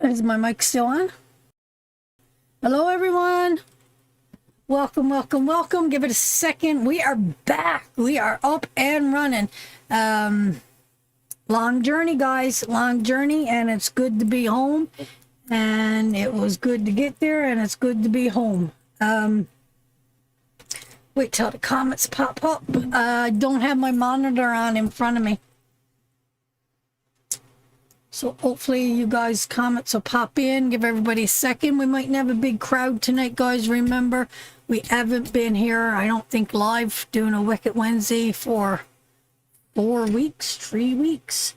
Is my mic still on? Hello, everyone. Welcome, welcome, welcome. Give it a second. We are back. We are up and running. Long journey, guys. Long journey, and it's good to be home. And it was good to get there, and it's good to be home. Wait till the comments pop up. I don't have my monitor on in front of me. So hopefully you guys' comments will pop in. Give everybody a second. We might have a big crowd tonight, guys. Remember, we haven't been here, I don't think, live doing a Wicked Wednesday for 4 weeks, 3 weeks.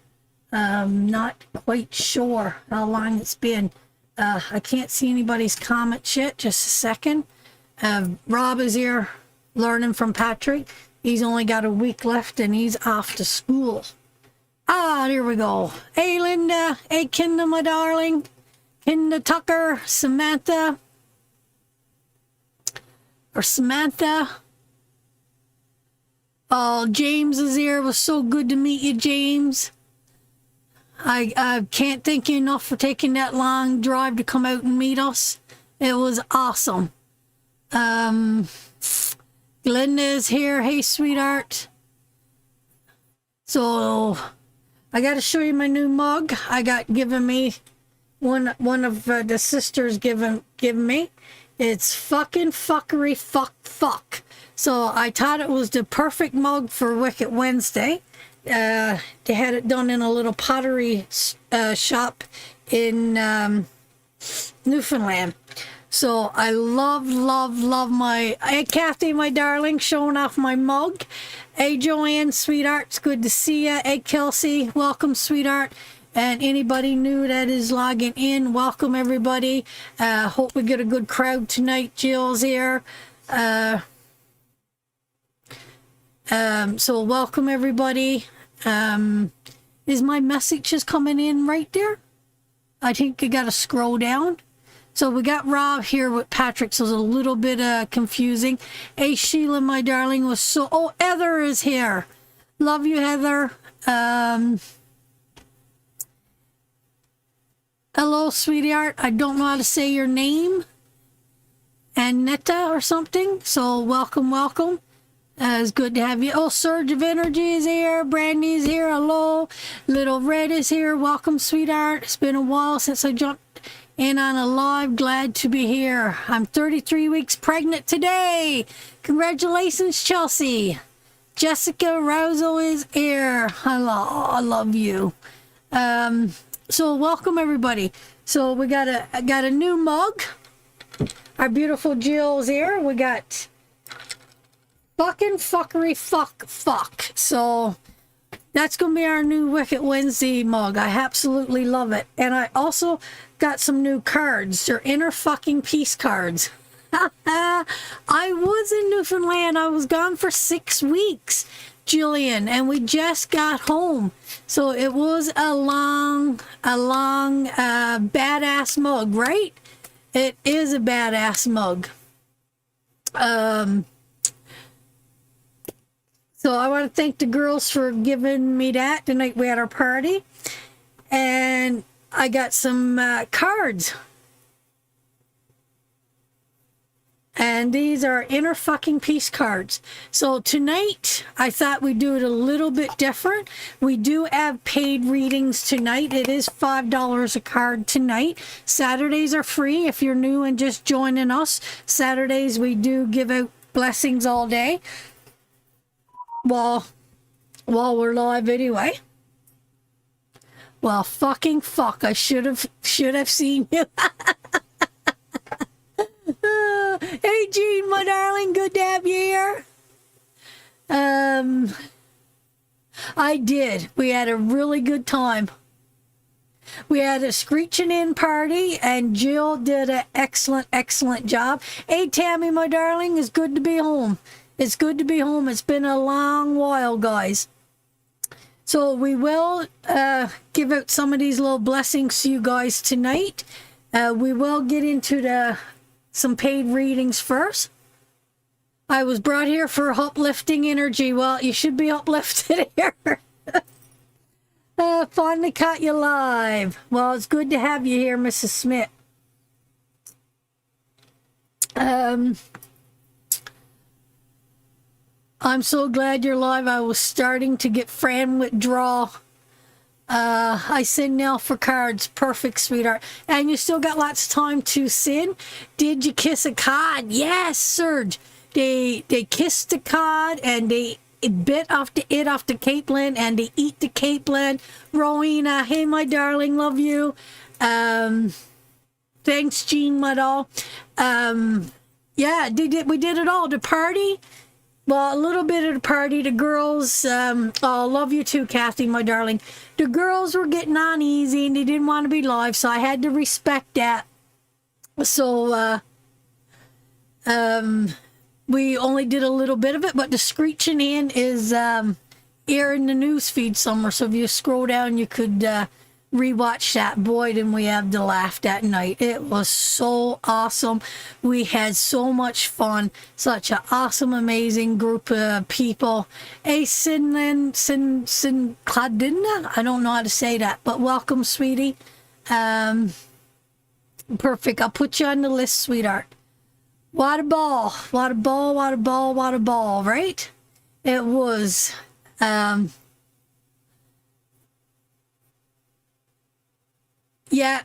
Not quite sure how long it's been. I can't see anybody's comments yet. Just a second. Rob is here learning from Patrick. He's only got a week left and he's off to school. Ah, there we go. Hey, Linda. Hey, Kinda, my darling. Kinda Tucker. Samantha. Or Samantha. Oh, James is here. It was so good to meet you, James. I can't thank you enough for taking that long drive to come out and meet us. It was awesome. Glenda is here. Hey, sweetheart. So I got to show you my new mug. I got given me one of the sisters given me. It's fucking fuckery fuck. So I thought it was the perfect mug for Wicked Wednesday. They had it done in a little pottery shop in Newfoundland. So I love my... Hey, Kathy, my darling, showing off my mug. Hey, Joanne, sweetheart, it's good to see you. Hey, Kelsey, welcome, sweetheart. And anybody new that is logging in, welcome, everybody. Hope we get a good crowd tonight. Jill's here. So welcome, everybody. Is my messages coming in right there? I think I got to scroll down. So we got Rob here with Patrick, so it's a little bit confusing. Hey, Sheila, my darling, was so... Oh, Heather is here. Love you, Heather. Hello, sweetheart. I don't know how to say your name. Annetta or something. So welcome. It's good to have you. Oh, Surge of Energy is here. Brandy's here. Hello. Little Red is here. Welcome, sweetheart. It's been a while since I jumped in on a live. Glad to be here. I'm 33 weeks pregnant today. Congratulations, Chelsea. Jessica Rouzo is here. Hello. I love you. So welcome, everybody. So we got a new mug. Our beautiful Jill's here. We got fucking fuckery fuck. So that's going to be our new Wicked Wednesday mug. I absolutely love it. And I also got some new cards. They're inner fucking peace cards. I was in Newfoundland. I was gone for 6 weeks, Jillian, and we just got home. So it was a long, badass mug, right? It is a badass mug. So I want to thank the girls for giving me that the night we had our party. And I got some cards. And these are inner fucking peace cards. So tonight, I thought we'd do it a little bit different. We do have paid readings tonight. It is $5 a card tonight. Saturdays are free if you're new and just joining us. Saturdays, we do give out blessings all day. While we're live anyway. Well, fucking fuck. I should have seen you. Hey, Jean, my darling. Good to have you here. I did. We had a really good time. We had a screeching in party, and Jill did an excellent job. Hey, Tammy, my darling. It's good to be home. It's good to be home. It's been a long while, guys. So we will give out some of these little blessings to you guys tonight. We will get into some paid readings first. I was brought here for uplifting energy. Well, you should be uplifted here. Finally caught you live. Well, it's good to have you here, Mrs. Smith. I'm so glad you're live. I was starting to get Fran withdrawal. I send now for cards. Perfect, sweetheart. And you still got lots of time to send. Did you kiss a cod? Yes, Serge. They kissed the cod and they bit off the Caitlin and they eat the Caitlin. Rowena, hey my darling, love you. Thanks, Jean, my doll. Yeah, we did it all. The party. Well, a little bit of the party. The girls, oh, love you too, Kathy, my darling. The girls were getting on easy and they didn't want to be live, so I had to respect that. So, we only did a little bit of it, but the screeching in is here in the news feed somewhere. So if you scroll down, you could rewatch that. Boy, didn't we have to laugh that night. It was so awesome. We had so much fun. Such an awesome, amazing group of people. Hey, Cladina? I don't know how to say that, but welcome, sweetie. Perfect. I'll put you on the list, sweetheart. What a ball. What a ball, what a ball, what a ball, right? It was, yeah,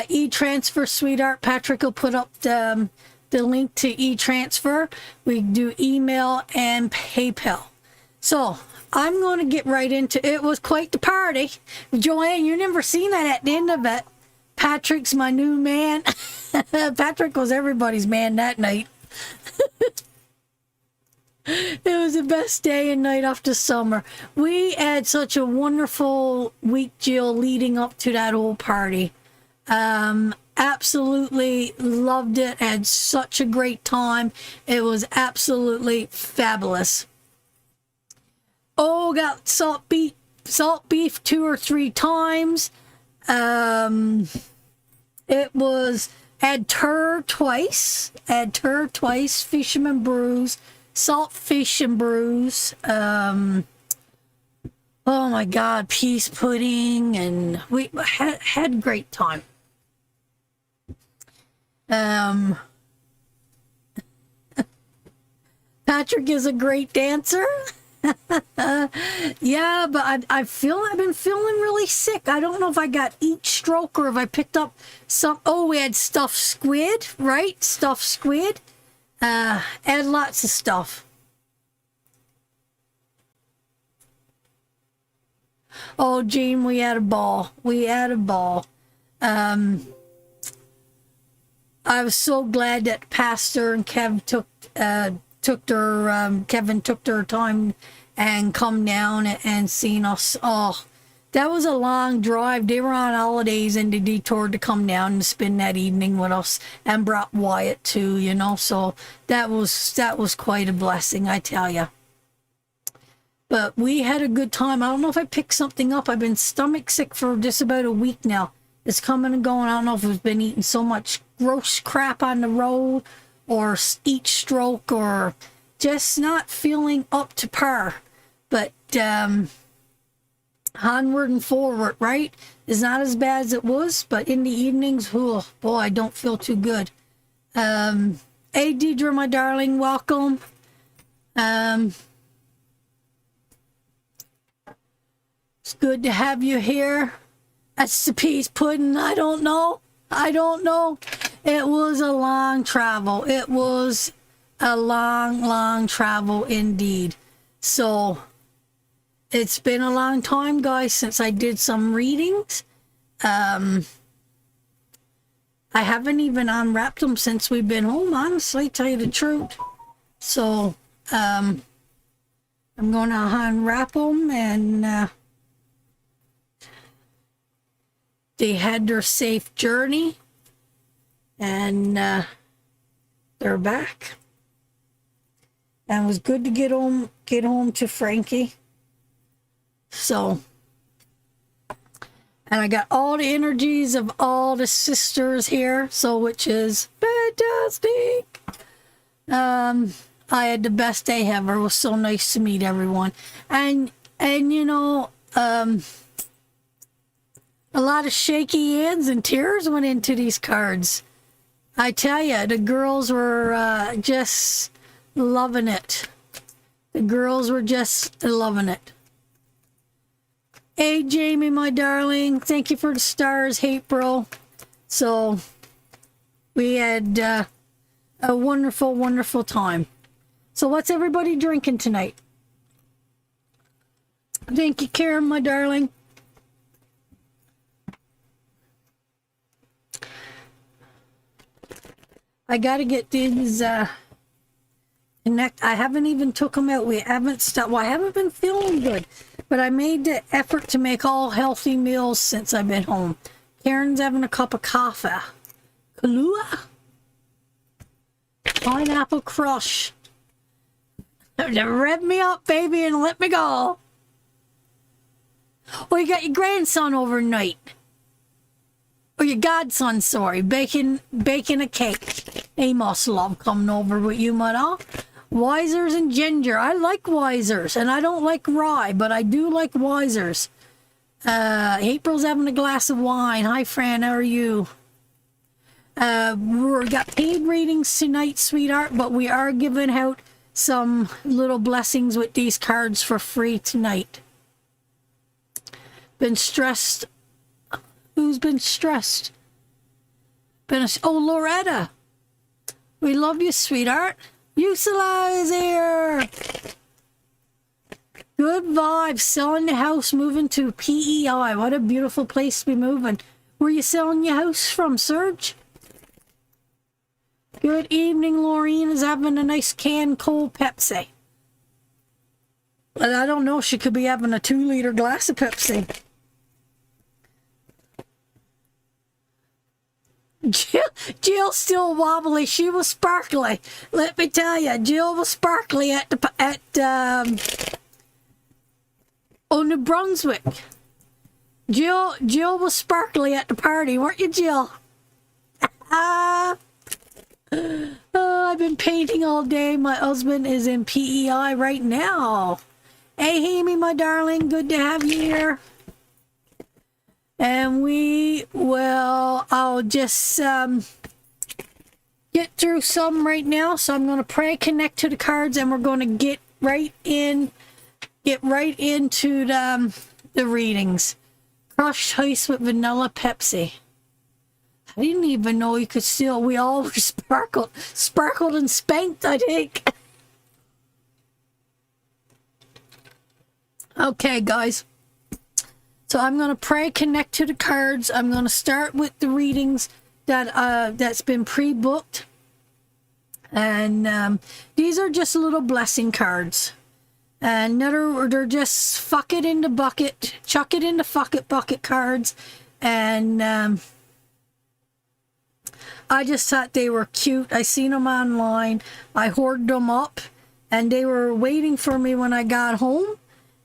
e-transfer, sweetheart. Patrick will put up the link to e-transfer. We do email and PayPal. So I'm going to get right into it. It was quite the party. Joanne, you never seen that at the end of it. Patrick's my new man. Patrick was everybody's man that night. It was the best day and night after summer. We had such a wonderful week, Jill, leading up to that whole party. Absolutely loved it. Had such a great time. It was absolutely fabulous. Oh, got salt beef 2 or 3 times. It was had tur twice, fisherman brews, salt fish and brews. Oh my God, peas pudding, and we had a great time. Patrick is a great dancer. Yeah, but I've been feeling really sick. I don't know if I got each stroke or if I picked up some. Oh, we had stuffed squid, right? Stuffed squid. And lots of stuff. Oh, Jean, we had a ball. We had a ball. I was so glad that Pastor and Kevin took their time and come down and seen us. Oh, that was a long drive. They were on holidays and they detoured to come down and spend that evening with us and brought Wyatt too, you know. So that was quite a blessing, I tell you. But we had a good time. I don't know if I picked something up. I've been stomach sick for just about a week now. It's coming and going. I don't know if I've been eating so much gross crap on the road or each stroke or just not feeling up to par. But onward and forward, right? It's not as bad as it was, but in the evenings, oh boy, I don't feel too good. Hey, Deidre, my darling, welcome. It's good to have you here. That's the peas pudding. I don't know. It was a long travel. It was a long travel indeed. So it's been a long time, guys, since I did some readings. I haven't even unwrapped them since we've been home, honestly, tell you the truth. So I'm going to unwrap them, and they had their safe journey, and they're back. And it was good to get home to Frankie. So, and I got all the energies of all the sisters here, so which is fantastic. I had the best day ever. It was so nice to meet everyone. And you know, A lot of shaky hands and tears went into these cards. I tell you, the girls were just loving it. The girls were just loving it. Hey, Jamie, my darling. Thank you for the stars. Hey, bro. So, we had a wonderful, wonderful time. So, what's everybody drinking tonight? Thank you, Karen, my darling. I gotta get these I haven't even took them out. We haven't stopped. Well, I haven't been feeling good, but I made the effort to make all healthy meals since I've been home. Karen's having a cup of coffee. Kahlua? Pineapple Crush. Rev me up, baby, and let me go. Oh, you got your grandson overnight. Or your godson, sorry, baking a cake. Amos love coming over with you, mother. Wisers and ginger. I like Wisers, and I don't like rye, but I do like Wisers. April's having a glass of wine. Hi, Fran, how are you? We got paid readings tonight, sweetheart, but we are giving out some little blessings with these cards for free tonight. Been stressed. Who's been stressed? Oh, Loretta. We love you, sweetheart. Usala is here. Good vibes. Selling the house, moving to PEI. What a beautiful place to be moving. Where you selling your house from, Serge? Good evening, Laureen is having a nice canned cold Pepsi. And I don't know, she could be having a 2-liter glass of Pepsi. Jill's still wobbly. She was sparkly. Let me tell you, Jill was sparkly at New Brunswick. Jill was sparkly at the party, weren't you, Jill? I've been painting all day. My husband is in PEI right now. Hey, Amy, my darling, good to have you here. And I'll just get through some right now. So I'm going to pray, connect to the cards, and we're going to get right into the readings. Crushed ice with vanilla Pepsi. I didn't even know you could still. We all were sparkled and spanked, I think. Okay, guys. So I'm going to pray, connect to the cards. I'm going to start with the readings that's been pre-booked. And these are just little blessing cards. And they're just fuck it in the bucket, chuck it in the bucket cards. And I just thought they were cute. I seen them online. I hoarded them up. And they were waiting for me when I got home.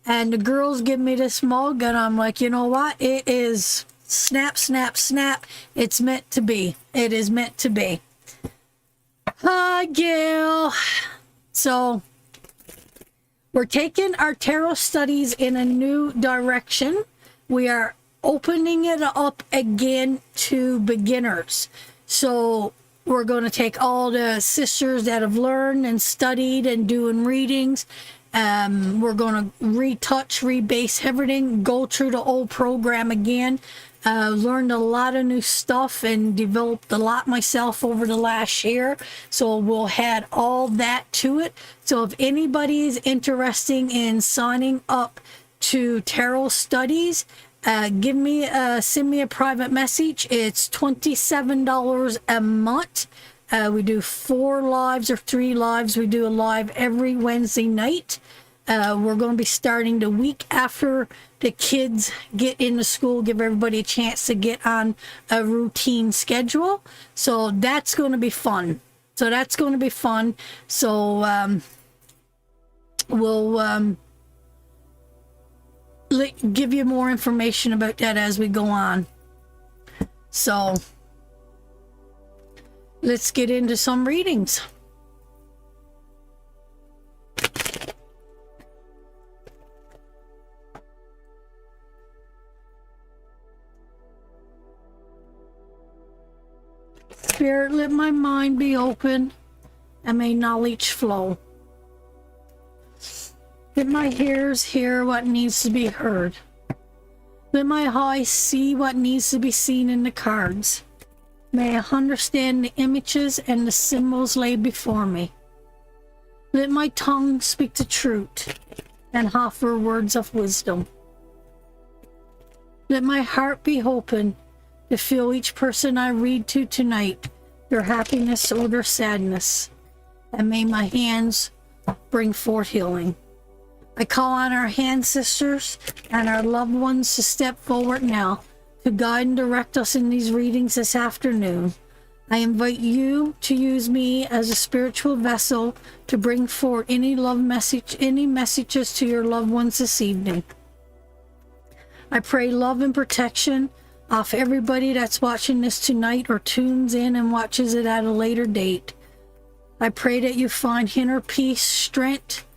And the girls give me this mug, and I'm like, you know what? It is snap, snap, snap. It's meant to be. It is meant to be. Hi, Gil. So, we're taking our tarot studies in a new direction. We are opening it up again to beginners. So, we're going to take all the sisters that have learned and studied and doing readings. We're going to retouch, rebase everything, go through the old program again. Learned a lot of new stuff and developed a lot myself over the last year. So we'll add all that to it. So if anybody is interested in signing up to tarot studies, send me a private message. It's $27 a month. We do 4 lives or 3 lives. We do a live every Wednesday night. We're going to be starting the week after the kids get into school, give everybody a chance to get on a routine schedule. So that's going to be fun. So we'll give you more information about that as we go on. So let's get into some readings. Spirit, let my mind be open and may knowledge flow. Let my ears hear what needs to be heard. Let my eyes see what needs to be seen in the cards. May I understand the images and the symbols laid before me. Let my tongue speak the truth and offer words of wisdom. Let my heart be open to feel each person I read to tonight, their happiness or their sadness. And may my hands bring forth healing. I call on our ancestors and our loved ones to step forward now to guide and direct us in these readings this afternoon. I invite you to use me as a spiritual vessel to bring forth any messages to your loved ones this evening. I pray love and protection off everybody that's watching this tonight or tunes in and watches it at a later date. I pray that you find inner peace, strength,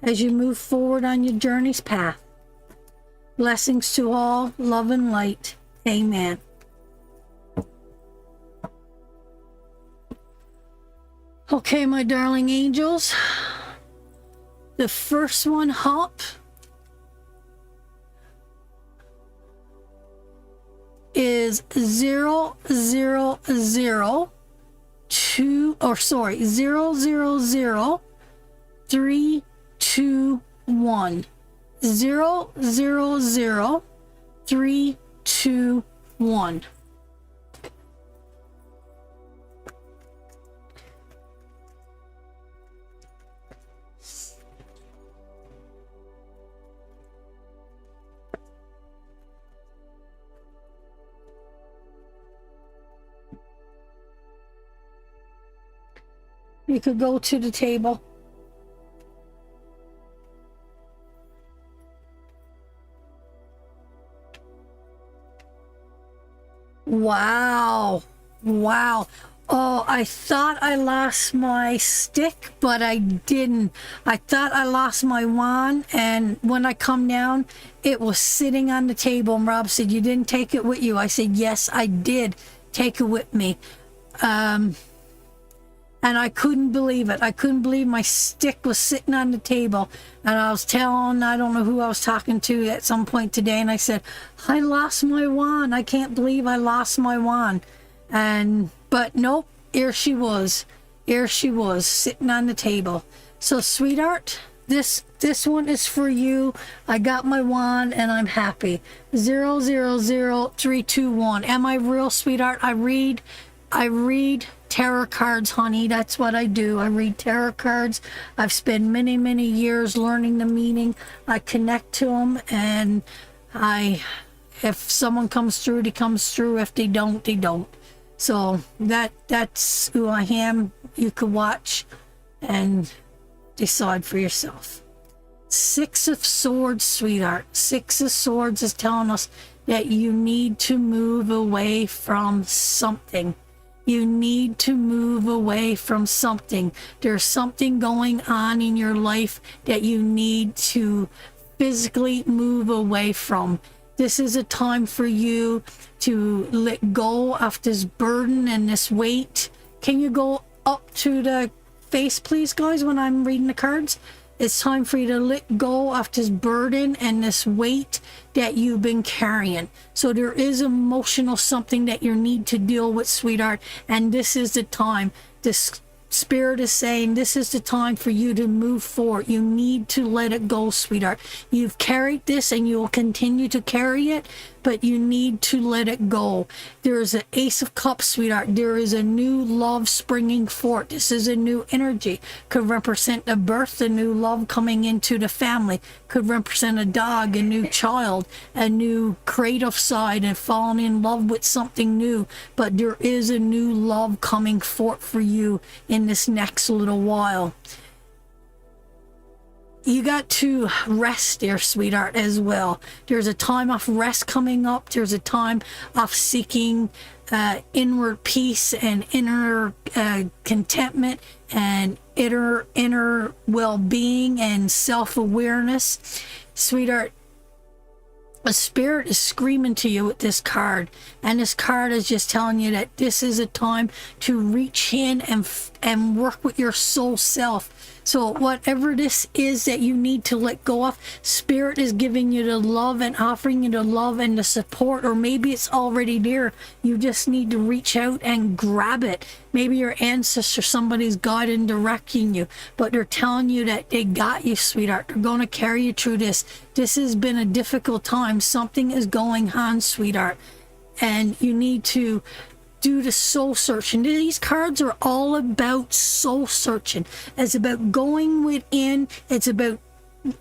as you move forward on your journey's path. Blessings to all, love and light. Amen. Okay, my darling angels. The first one up is 000 321. 321. You could go to the table. Wow. Wow. Oh, I thought I lost my stick, but I didn't. I thought I lost my wand, and when I come down, it was sitting on the table, and Rob said, "You didn't take it with you?" I said, "Yes, I did take it with me." And I couldn't believe it. I couldn't believe my stick was sitting on the table. And I was telling, I don't know who I was talking to at some point today, and I said, "I lost my wand. I can't believe I lost my wand." But nope, here she was. Here she was, sitting on the table. So, sweetheart, this one is for you. I got my wand, and I'm happy. 000321. Am I real, sweetheart? I read tarot cards, honey. That's what I do. I read tarot cards. I've spent many, many years learning the meaning. I connect to them, and if someone comes through, they comes through. If they don't, they don't. So that's who I am. You could watch and decide for yourself. 6 of Swords, sweetheart. 6 of Swords is telling us that you need to move away from something. You need to move away from something. There's something going on in your life that you need to physically move away from. This is a time for you to let go of this burden and this weight. Can you go up to the face, please, guys, when I'm reading the cards? It's time for you to let go of this burden and this weight that you've been carrying. So there is emotional something that you need to deal with, sweetheart. And this is the time. This Spirit is saying this is the time for you to move forward. You need to let it go, sweetheart. You've carried this and you will continue to carry it, but you need to let it go. There is an Ace of Cups, sweetheart. There is a new love springing forth. This is a new energy. Could represent a birth, a new love coming into the family. Could represent a dog, a new child, a new creative side, and falling in love with something new. But there is a new love coming forth for you in this next little while. You got to rest there, sweetheart, as well. There's a time of rest coming up. There's a time of seeking inward peace and inner contentment and inner well-being and self-awareness. Sweetheart, A spirit is screaming to you with this card, and this card is just telling you that this is a time to reach in and work with your soul self. So whatever this is that you need to let go of, spirit is giving you the love and offering you the love and the support, or maybe it's already there. You just need to reach out and grab it. Maybe your ancestor, somebody's guiding and directing you, but they're telling you that they got you, sweetheart. They're going to carry you through this. This has been a difficult time. Something is going on, sweetheart, and you need to do the soul searching. These cards are all about soul searching. It's about going within. It's about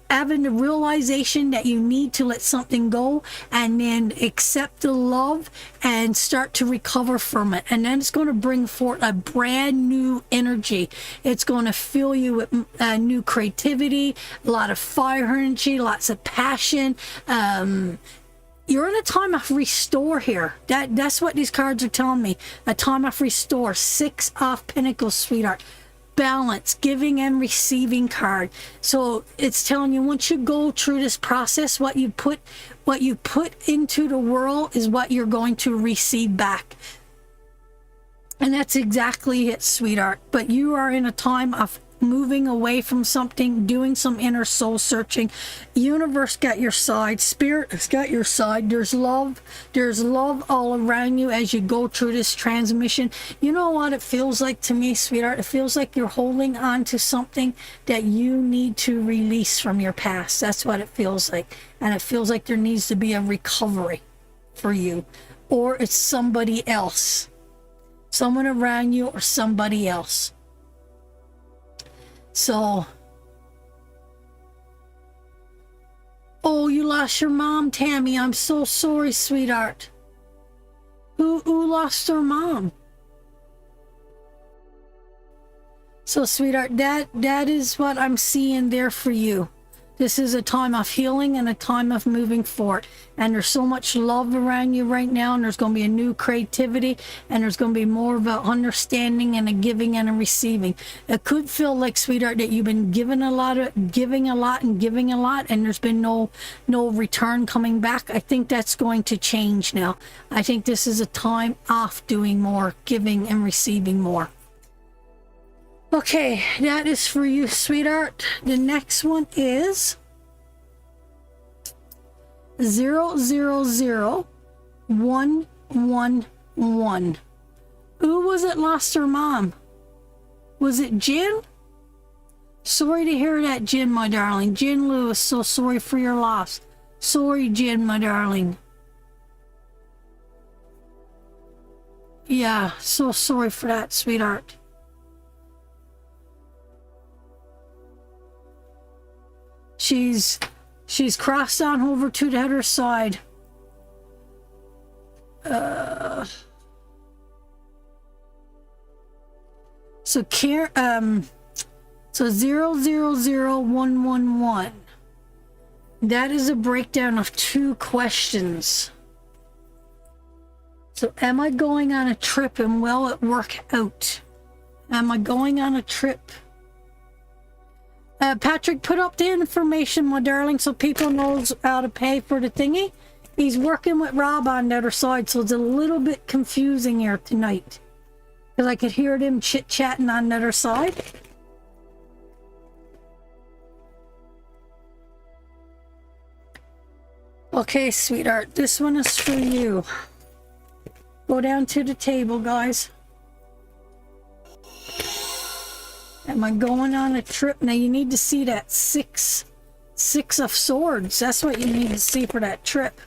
having the realization that you need to let something go, and then accept the love and start to recover from it. And then it's going to bring forth a brand new energy. It's going to fill you with new creativity, a lot of fire energy, lots of passion. You're in a time of restore here. That's what these cards are telling me. A time of restore. 6 of Pentacles, sweetheart. Balance, giving and receiving card. So it's telling you, once you go through this process, what you put into the world is what you're going to receive back. And that's exactly it, sweetheart. But you are in a time of moving away from something, doing some inner soul searching. Universe got your side, spirit has got your side. There's love all around you as you go through this transmission. You know what it feels like to me, sweetheart? It feels like you're holding on to something that you need to release from your past. That's what it feels like. And it feels like there needs to be a recovery for you, or it's somebody else, someone around you, or somebody else. So, oh, you lost your mom, Tammy. I'm so sorry, sweetheart. Who lost their mom? So, sweetheart, that is what I'm seeing there for you. This is a time of healing and a time of moving forward. And there's so much love around you right now, and there's going to be a new creativity, and there's going to be more of an understanding and a giving and a receiving. It could feel like, sweetheart, that you've been giving a lot, and there's been no return coming back. I think that's going to change now. I think this is a time of doing more, giving and receiving more. Okay, that is for you, sweetheart. The next one is 000111. Who was it lost her mom? Was it Jen? Sorry to hear that, Jen, my darling. Jen Lewis, so sorry for your loss. Sorry, Jen, my darling. Yeah, so sorry for that, sweetheart. She's crossed on over to the other side. So 000111. That is a breakdown of 2 questions. So am I going on a trip, and will it work out? Am I going on a trip? Patrick, put up the information, my darling, so people knows how to pay for the thingy. He's working with Rob on the other side, so it's a little bit confusing here tonight, because I could hear them chit-chatting on the other side. Okay, sweetheart, this one is for you. Go down to the table, guys. Am I going on a trip? Now you need to see that six of swords. That's what you need to see for that trip.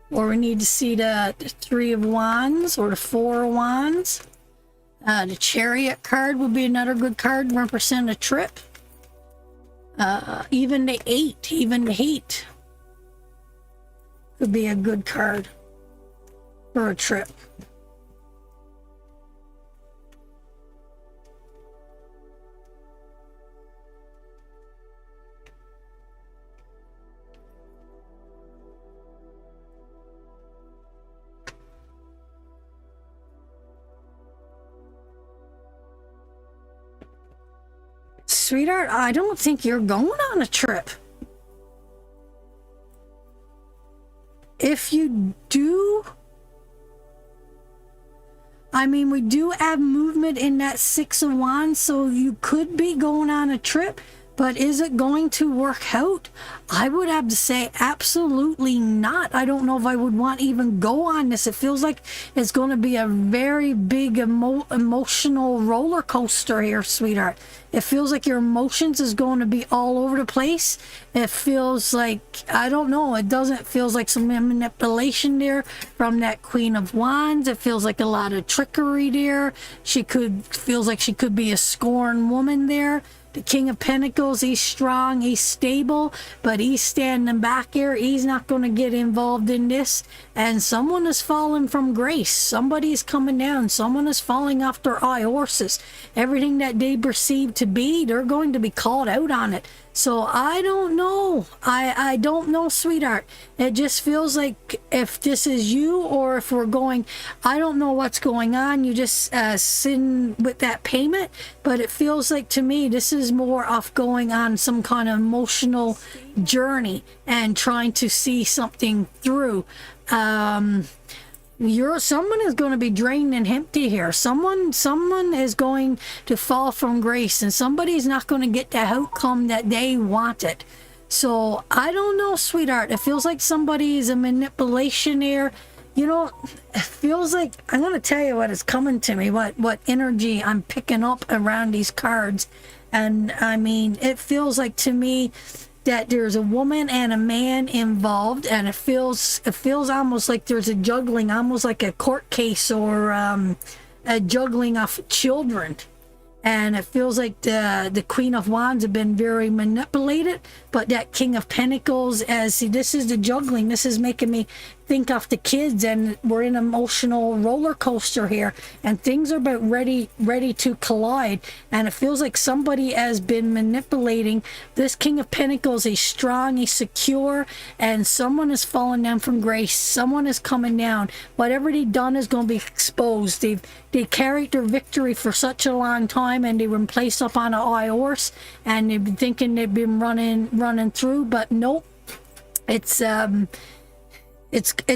Or we need to see the 3 of wands, or the 4 of wands. The chariot card would be another good card to represent a trip. Even the 8, even the heat could be a good card for a trip. Sweetheart, I don't think you're going on a trip. if you do, I mean, we do have movement in that Six of Wands, so you could be going on a trip, but is it going to work out? I would have to say absolutely not. I don't know if I would want to even go on this. It feels like it's going to be a very big emotional roller coaster here, sweetheart. It feels like your emotions is going to be all over the place. It feels like, I don't know, it doesn't feels like some manipulation there from that Queen of Wands. It feels like a lot of trickery there. Feels like she could be a scorned woman there. The King of Pentacles, he's strong, he's stable, but he's standing back here. He's not going to get involved in this. And someone is falling from grace. Somebody's coming down. Someone is falling off their high horses. Everything that they perceive to be, they're going to be called out on it. So I don't know. I don't know, sweetheart. It just feels like if this is you or if we're going, I don't know what's going on. You just sitting with that payment. But it feels like to me, this is more off going on some kind of emotional journey and trying to see something through. Someone is going to be drained and empty here. Someone is going to fall from grace, and somebody's not going to get the outcome that they wanted. So I don't know, sweetheart. It feels like somebody is a manipulation here. You know, it feels like, I'm going to tell you what is coming to me, what energy I'm picking up around these cards. And I mean, it feels like to me that there's a woman and a man involved, and it feels almost like there's a juggling, almost like a court case or a juggling of children. And it feels like the Queen of Wands have been very manipulated, but that King of Pentacles, this is the juggling. This is making me think of the kids, and we're in an emotional roller coaster here, and things are about ready to collide. And it feels like somebody has been manipulating this King of Pentacles. He's strong, he's secure, and someone is falling down from grace. Someone is coming down. Whatever they've done is going to be exposed. They carried their victory for such a long time, and they were placed up on a high horse, and they've been thinking they've been running through, but nope. It's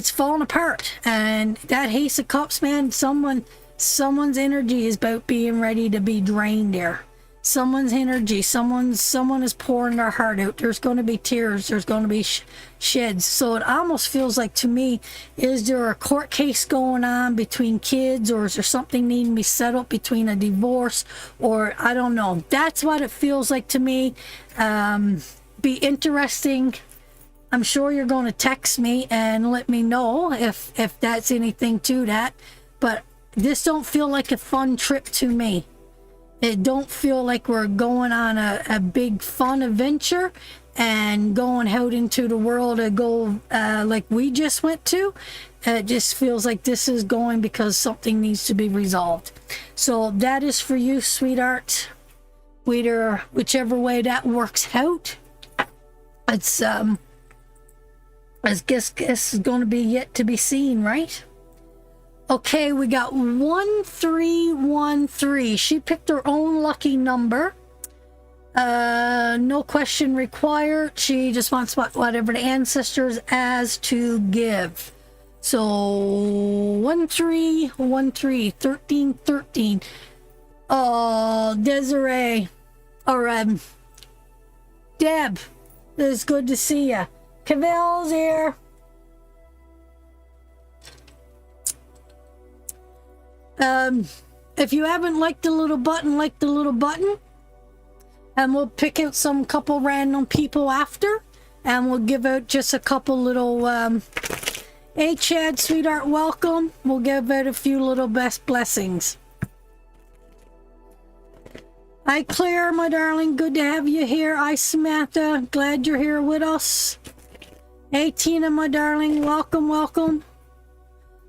falling apart. And that Ace of Cups, man, someone's energy is about being ready to be drained there. Someone's energy, someone is pouring their heart out. There's going to be tears, there's going to be sheds. So it almost feels like to me, is there a court case going on between kids, or is there something needing to be settled between a divorce, or I don't know. That's what it feels like to me. Be interesting. I'm sure you're going to text me and let me know if that's anything to that. But this don't feel like a fun trip to me. It don't feel like we're going on a big fun adventure and going out into the world to go like we just went to. It just feels like this is going because something needs to be resolved. So that is for you, sweetheart. Whichever way that works out. It's I guess is going to be yet to be seen, right? Okay, we got 1313. She picked her own lucky number. No question required. She just wants whatever the ancestors has to give. So 1313, 1313. Oh, Desiree, or Deb, it's good to see you. Cavell's here. If you haven't liked the little button, like the little button, and we'll pick out some couple random people after, and we'll give out just a couple little hey Chad, sweetheart, welcome. We'll give out a few little best blessings. Hi Claire, my darling, good to have you here. Hi Samantha, glad you're here with us. Hey Tina, my darling, welcome. A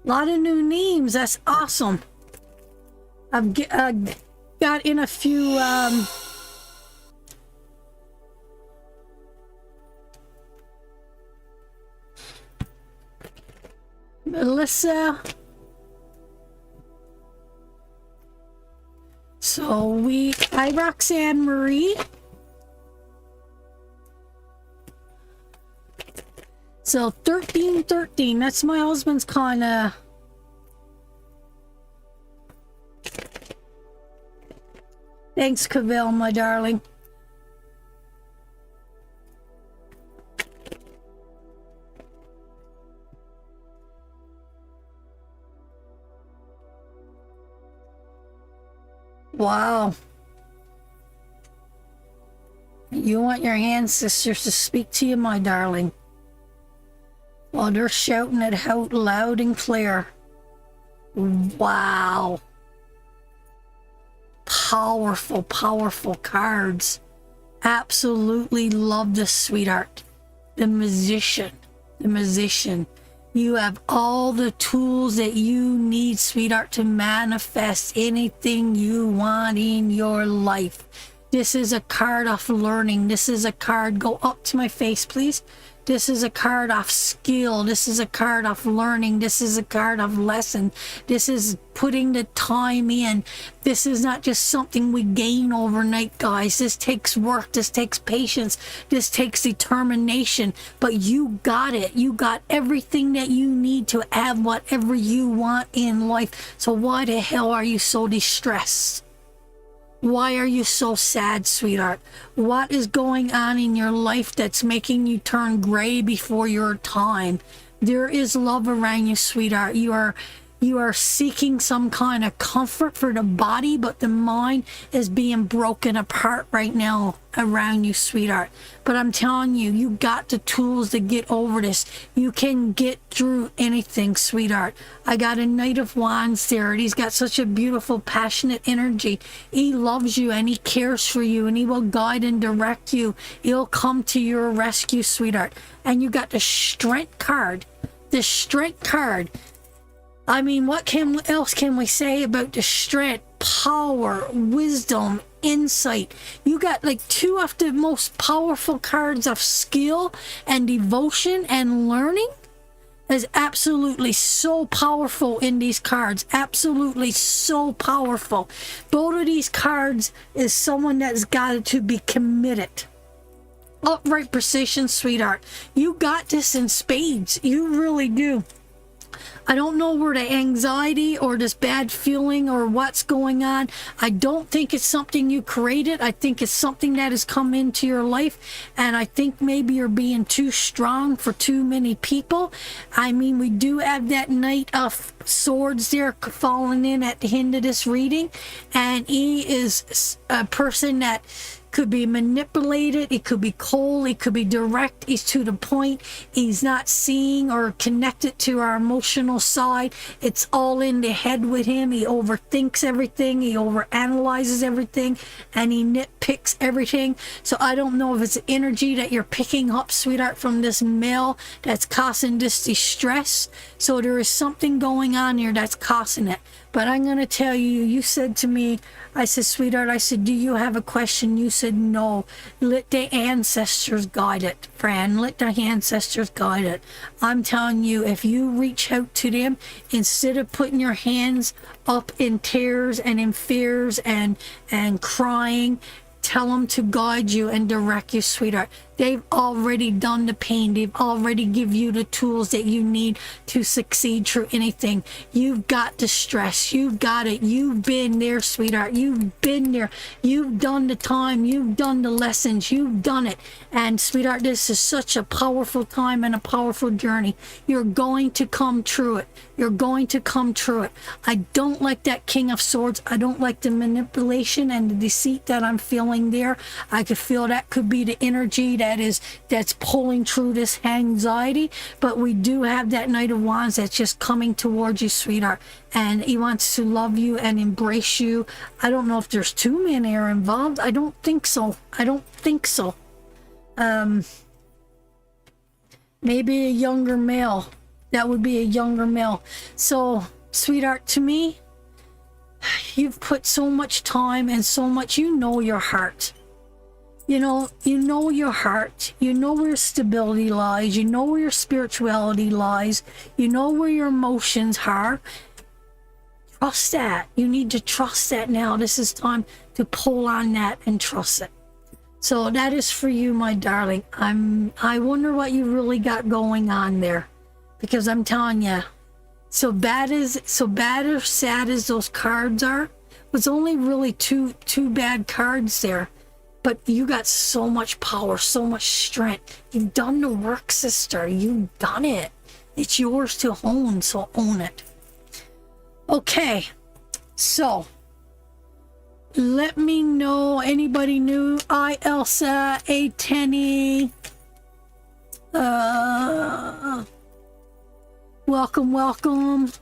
lot of new names, that's awesome. I've got in a few Melissa. So hi Roxanne Marie. So 1313, that's my husband's kind of... Thanks, Cavell, my darling. Wow. You want your ancestors to speak to you, my darling. Well, they're shouting it out loud and clear. Wow. Powerful, powerful cards. Absolutely love this, sweetheart. The musician. The musician. You have all the tools that you need, sweetheart, to manifest anything you want in your life. This is a card of learning. This is a card, go up to my face, please. This is a card of skill. This is a card of learning. This is a card of lesson. This is putting the time in. This is not just something we gain overnight, guys. This takes work. This takes patience. This takes determination. But you got it. You got everything that you need to have whatever you want in life. So why the hell are you so distressed? Why are you so sad, sweetheart? What is going on in your life that's making you turn gray before your time? There is love around you, sweetheart. You are seeking some kind of comfort for the body, but the mind is being broken apart right now around you, sweetheart. But I'm telling you, you got the tools to get over this. You can get through anything, sweetheart. I got a Knight of Wands there, and he's got such a beautiful, passionate energy. He loves you, and he cares for you, and he will guide and direct you. He'll come to your rescue, sweetheart. And you got the Strength card. The Strength card. I mean, what else can we say about the strength, power, wisdom, insight? You got like two of the most powerful cards of skill and devotion and learning. Is absolutely so powerful in these cards. Absolutely so powerful. Both of these cards is someone that's got to be committed. Upright precision, sweetheart. You got this in spades. You really do. I don't know where the anxiety or this bad feeling or what's going on. I don't think it's something you created. I think it's something that has come into your life. And I think maybe you're being too strong for too many people. I mean, we do have that Knight of Swords there falling in at the end of this reading. And he is a person that could be manipulated, it could be cold, it could be direct, he's to the point, he's not seeing or connected to our emotional side. It's all in the head with him. He overthinks everything, he overanalyzes everything, and he nitpicks everything. So I don't know if it's energy that you're picking up, sweetheart, from this male that's causing this distress. So there is something going on here that's causing it. But I'm going to tell you, you said to me, I said, sweetheart, I said, do you have a question? You said, no. Let the ancestors guide it, Fran. Let the ancestors guide it. I'm telling you, if you reach out to them, instead of putting your hands up in tears and in fears and crying, tell them to guide you and direct you, sweetheart. They've already done the pain. They've already give you the tools that you need to succeed through anything. You've got the stress. You've got it. You've been there, sweetheart. You've been there. You've done the time. You've done the lessons. You've done it. And sweetheart, this is such a powerful time and a powerful journey. You're going to come through it. You're going to come through it. I don't like that King of Swords. I don't like the manipulation and the deceit that I'm feeling there. I could feel that could be the energy that's pulling through this anxiety. But we do have that Knight of Wands that's just coming towards you, sweetheart, and he wants to love you and embrace you. I don't know if there's two men there involved. I don't think so. I don't think so. Maybe a younger male. That would be a younger male. So, sweetheart, to me, you've put so much time and so much, you know your heart. You know your heart. You know where stability lies. You know where your spirituality lies. You know where your emotions are. Trust that. You need to trust that now. This is time to pull on that and trust it. So that is for you, my darling. I wonder what you really got going on there, because I'm telling you, so bad or sad as those cards are, was only really two bad cards there, but you got so much power, so much strength. You've done the work, sister. You've done it. It's yours to own, so own it. Okay, so let me know anybody new. I Elsa A Tenny. Welcome.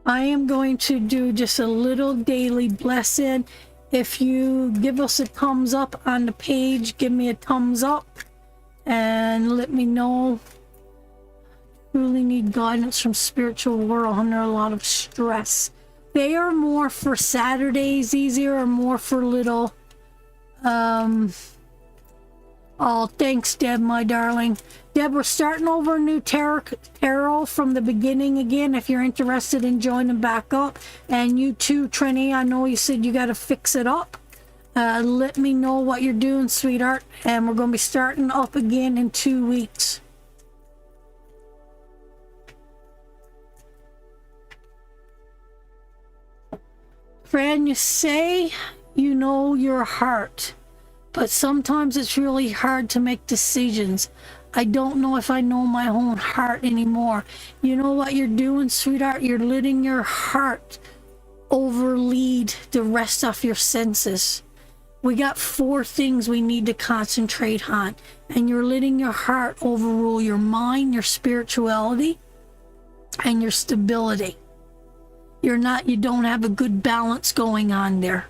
I am going to do just a little daily blessing. If you give us a thumbs up on the page, give me a thumbs up and let me know. Really need guidance from spiritual world under a lot of stress. They are more for Saturdays, these are more for little oh, thanks, Deb, my darling. Deb, we're starting over a new tarot from the beginning again, if you're interested in joining back up. And you too, Trini, I know you said you got to fix it up. Let me know what you're doing, sweetheart. And we're going to be starting up again in 2 weeks. Fran, you say you know your heart, but sometimes it's really hard to make decisions. I don't know if I know my own heart anymore. You know what you're doing, sweetheart? You're letting your heart overlead the rest of your senses. We got 4 things we need to concentrate on, and you're letting your heart overrule your mind, your spirituality, and your stability. You don't have a good balance going on there,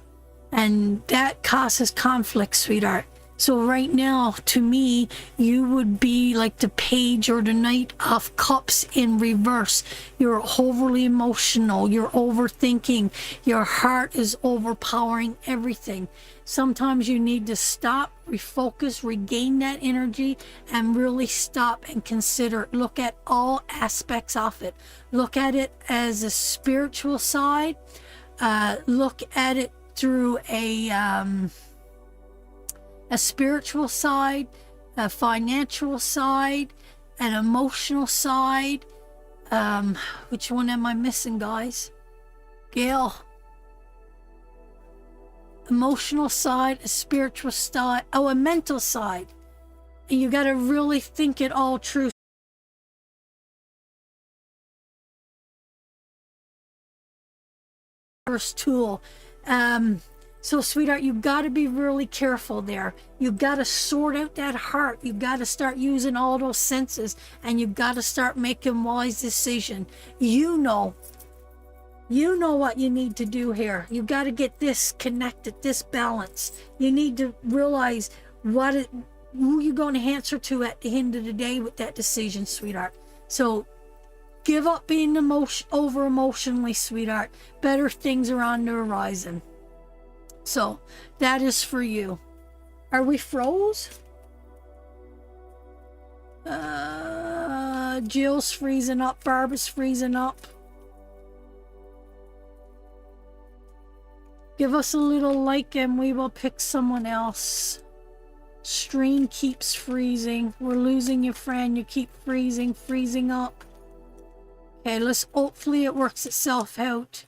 and that causes conflict, sweetheart. So right now, to me, you would be like the Page or the Knight of Cups in reverse. You're overly emotional. You're overthinking. Your heart is overpowering everything. Sometimes you need to stop, refocus, regain that energy, and really stop and consider. Look at all aspects of it. Look at it as a spiritual side. Look at it through a spiritual side, a financial side, an emotional side. Which one am I missing, guys? Gail. Emotional side, a spiritual side, a mental side. And you got to really think it all through. First tool. So, sweetheart, you've got to be really careful there. You've got to sort out that heart. You've got to start using all those senses, and you've got to start making wise decisions. You know what you need to do here. You've got to get this connected, this balance. You need to realize who you're going to answer to at the end of the day with that decision, sweetheart. So, give up being over emotionally, sweetheart. Better things are on the horizon. So that is for you. Are we froze? Jill's freezing up. Barbara's freezing up. Give us a little like and we will pick someone else. Stream keeps freezing. We're losing you, Fran. You keep freezing up. Okay, hopefully it works itself out.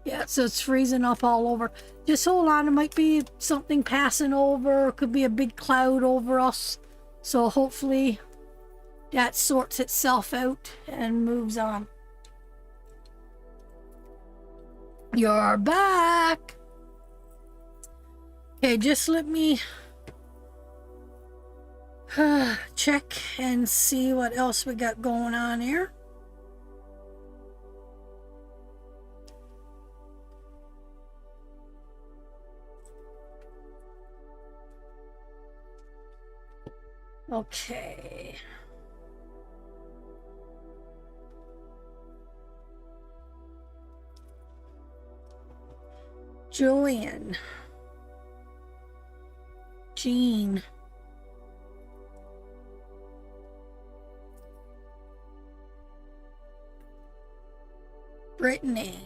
Yeah, so it's freezing up all over. Just hold on, it might be something passing over. It could be a big cloud over us. So hopefully that sorts itself out and moves on. You're back. Okay, just let me check and see what else we got going on here. Okay. Julian. Jean. Brittany.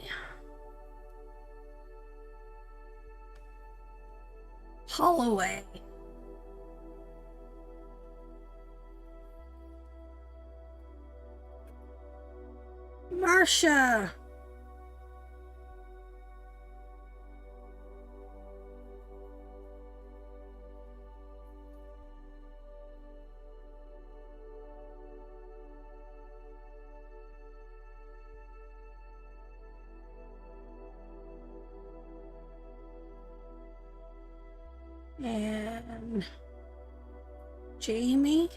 Holloway. Marcia. And Jamie.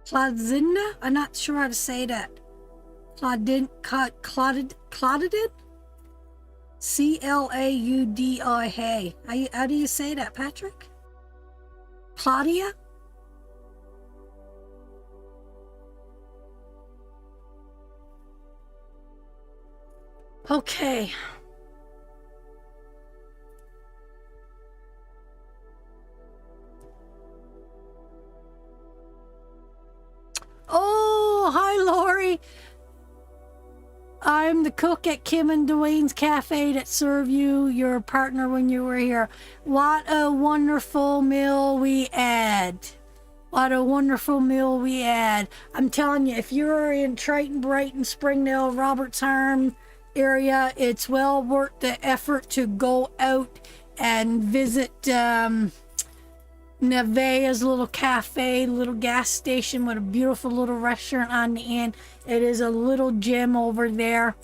Claudzinda? I'm not sure how to say that. Clodid? Claudida. How do you say that, Patrick? Claudia? Okay. Oh, hi, Lori. I'm the cook at Kim and Dwayne's Cafe that served you, your partner, when you were here. What a wonderful meal we had. What a wonderful meal we had. I'm telling you, if you're in Triton, Brighton, Springdale, Roberts Arm area, it's well worth the effort to go out and visit Nevaeh's little cafe, little gas station with a beautiful little restaurant on the end. It is a little gem over there.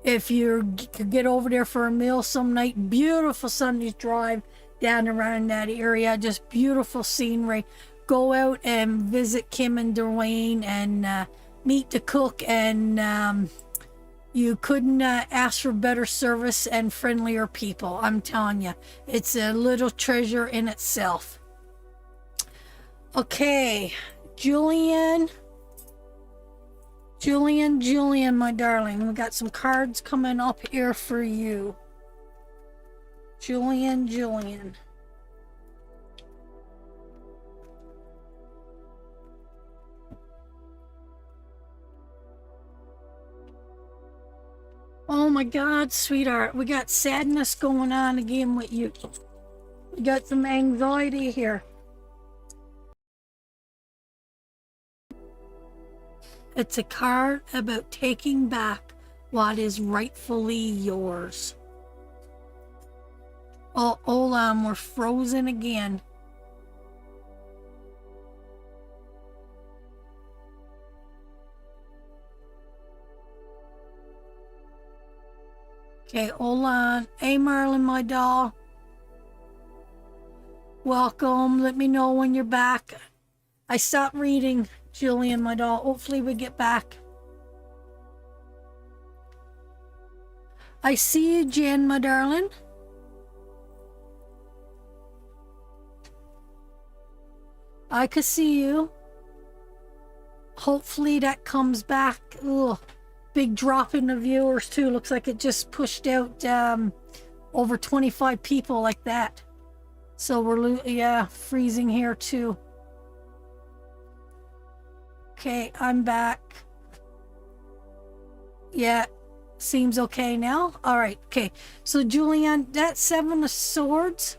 If you could get over there for a meal some night, beautiful Sunday's drive down around that area, just beautiful scenery. Go out and visit Kim and Dwayne and meet the cook, and you couldn't ask for better service and friendlier people. I'm telling you, it's a little treasure in itself. Okay, Julian, my darling, we got some cards coming up here for you. Julian. Oh my God, sweetheart, we got sadness going on again with you. We got some anxiety here. It's a card about taking back what is rightfully yours. Oh, hold on, we're frozen again. Okay, hold on. Hey, Merlin, my doll. Welcome. Let me know when you're back. I stopped reading, Julian, my doll. Hopefully we get back. I see you, Jen, my darling. I can see you. Hopefully that comes back. Ugh. Big drop in the viewers too. Looks like it just pushed out over 25 people like that. So we're freezing here too. Okay, I'm back. Yeah, seems okay now. All right, okay. So Julianne, that Seven of Swords.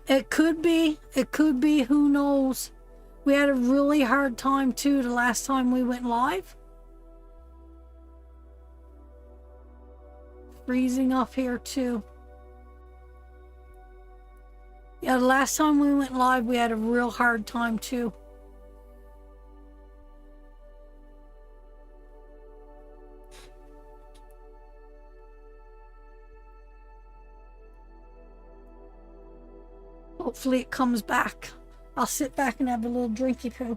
It could be, who knows? We had a really hard time too the last time we went live. Freezing up here too. Yeah, the last time we went live we had a real hard time too. Hopefully it comes back. I'll sit back and have a little drinky poo.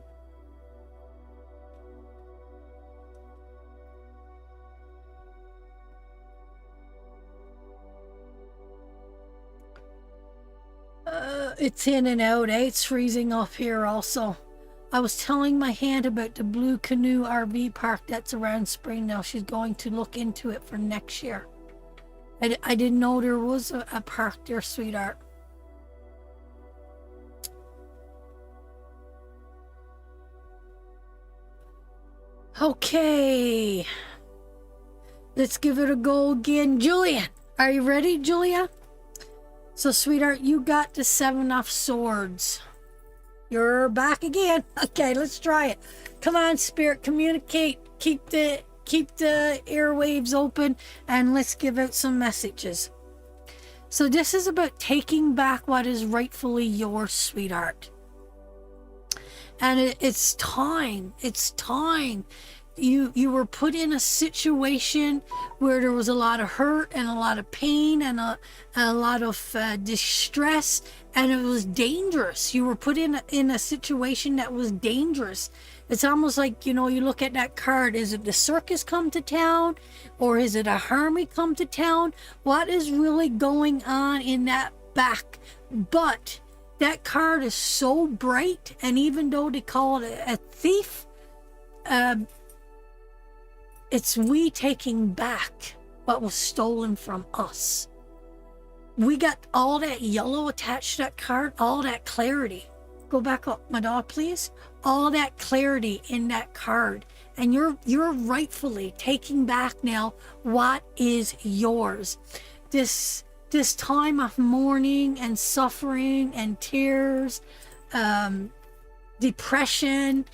It's in and out, eh? It's freezing up here also. I was telling my hand about the Blue Canoe RV park that's around Spring now. She's going to look into it for next year. I didn't know there was a park there, sweetheart. Okay. Let's give it a go again. Julia, are you ready, Julia? So, sweetheart, you got the 7 of Swords. You're back again. Okay, let's try it. Come on, Spirit, communicate. Keep the airwaves open, and let's give out some messages. So this is about taking back what is rightfully yours, sweetheart. And it's time. It's time. You were put in a situation where there was a lot of hurt and a lot of pain and a lot of distress, and it was dangerous. You were put in a situation that was dangerous. It's almost like, you know, you look at that card. Is it the circus come to town, or is it a army come to town? What is really going on in that back? But that card is so bright, and even though they call it a thief, it's we taking back what was stolen from us. We got all that yellow attached to that card, all that clarity. Go back up, my dog, please. All that clarity in that card. And you're rightfully taking back now what is yours. This time of mourning and suffering and tears, depression,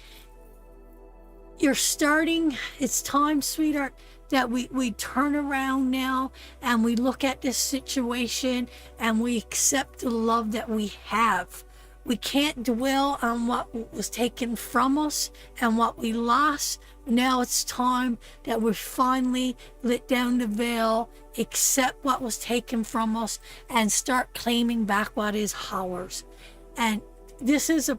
you're starting, it's time, sweetheart, that we turn around now and we look at this situation and we accept the love that we have. We can't dwell on what was taken from us and what we lost. Now it's time that we finally let down the veil, accept what was taken from us, and start claiming back what is ours. And this is a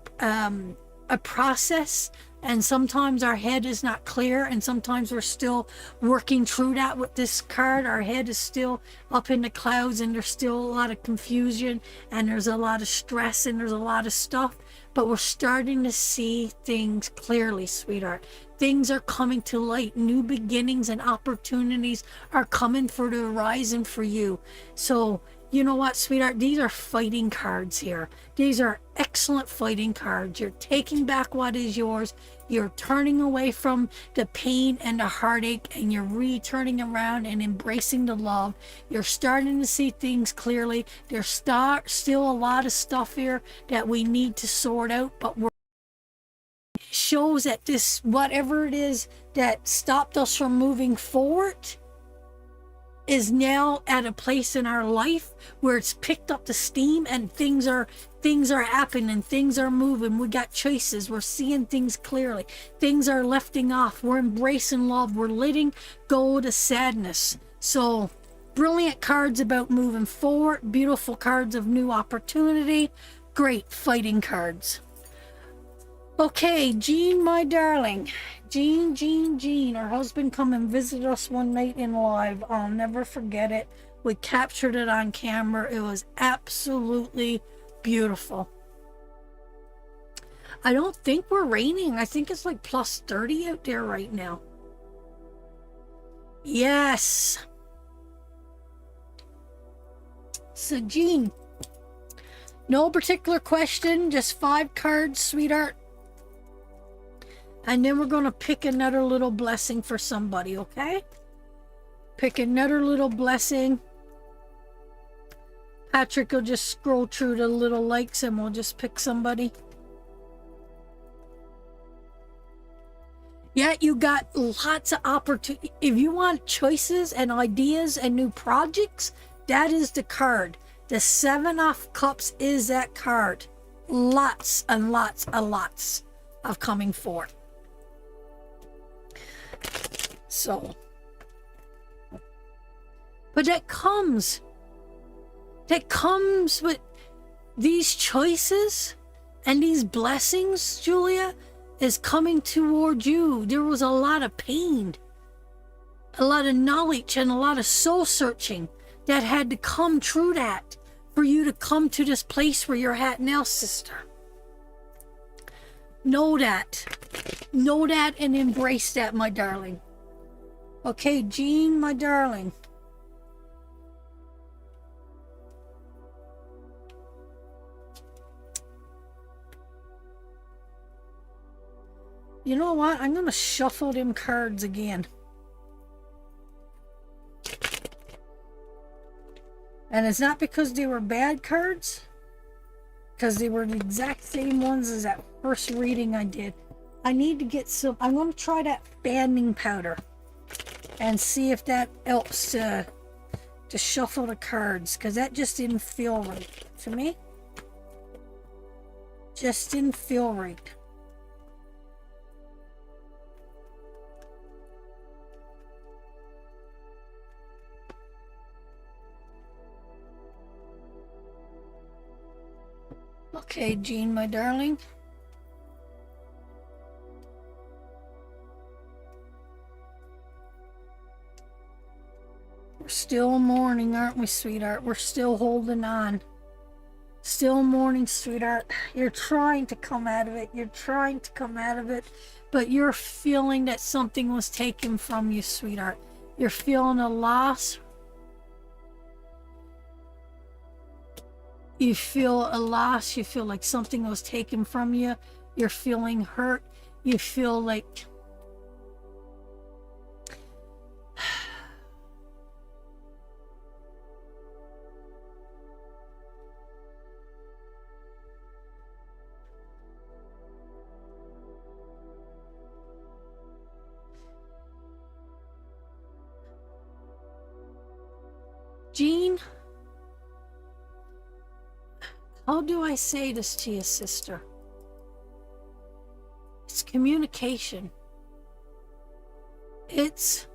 process. And sometimes our head is not clear, and sometimes we're still working through that with this card. Our head is still up in the clouds, and there's still a lot of confusion, and there's a lot of stress, and there's a lot of stuff. But we're starting to see things clearly, sweetheart. Things are coming to light. New beginnings and opportunities are coming for the horizon for you. So, you know what, sweetheart? These are fighting cards here. These are excellent fighting cards. You're taking back what is yours. You're turning away from the pain and the heartache, and you're returning around and embracing the love. You're starting to see things clearly. There's still a lot of stuff here that we need to sort out, but it shows that this, whatever it is that stopped us from moving forward, is now at a place in our life where it's picked up the steam, and things are happening, things are moving. We got choices. We're seeing things clearly. Things are lifting off. We're embracing love. We're letting go of the sadness. So brilliant cards about moving forward. Beautiful cards of new opportunity. Great fighting cards. Okay, Jean, my darling. Jean. Her husband come and visit us one night in live. I'll never forget it. We captured it on camera. It was absolutely beautiful. I don't think we're raining. I think it's like plus 30 out there right now. Yes. So, Jean, no particular question, just 5 cards, sweetheart. And then we're going to pick another little blessing for somebody, okay? Pick another little blessing. Patrick will just scroll through the little likes and we'll just pick somebody. Yeah, you got lots of opportunity. If you want choices and ideas and new projects, that is the card. The 7 of Cups is that card. Lots and lots and lots of coming forth. So, but that comes with these choices and these blessings, Julia, is coming toward you. There was a lot of pain, a lot of knowledge, and a lot of soul searching that had to come through that for you to come to this place where you're at now, sister. Know that. Know that and embrace that, my darling. Okay, Jean, my darling. You know what? I'm going to shuffle them cards again. And it's not because they were bad cards, because they were the exact same ones as that first reading I did. I need to get some, I'm going to try that banding powder and see if that helps to shuffle the cards, because that just didn't feel right to me. Just didn't feel right. Okay, Jean, my darling. We're still mourning, aren't we, sweetheart? We're still holding on. Still mourning, sweetheart. You're trying to come out of it. You're trying to come out of it. But you're feeling that something was taken from you, sweetheart. You're feeling a loss. You feel a loss. You feel like something was taken from you. You're feeling hurt. You feel like... Jean, how do I say this to you, sister? It's communication. It's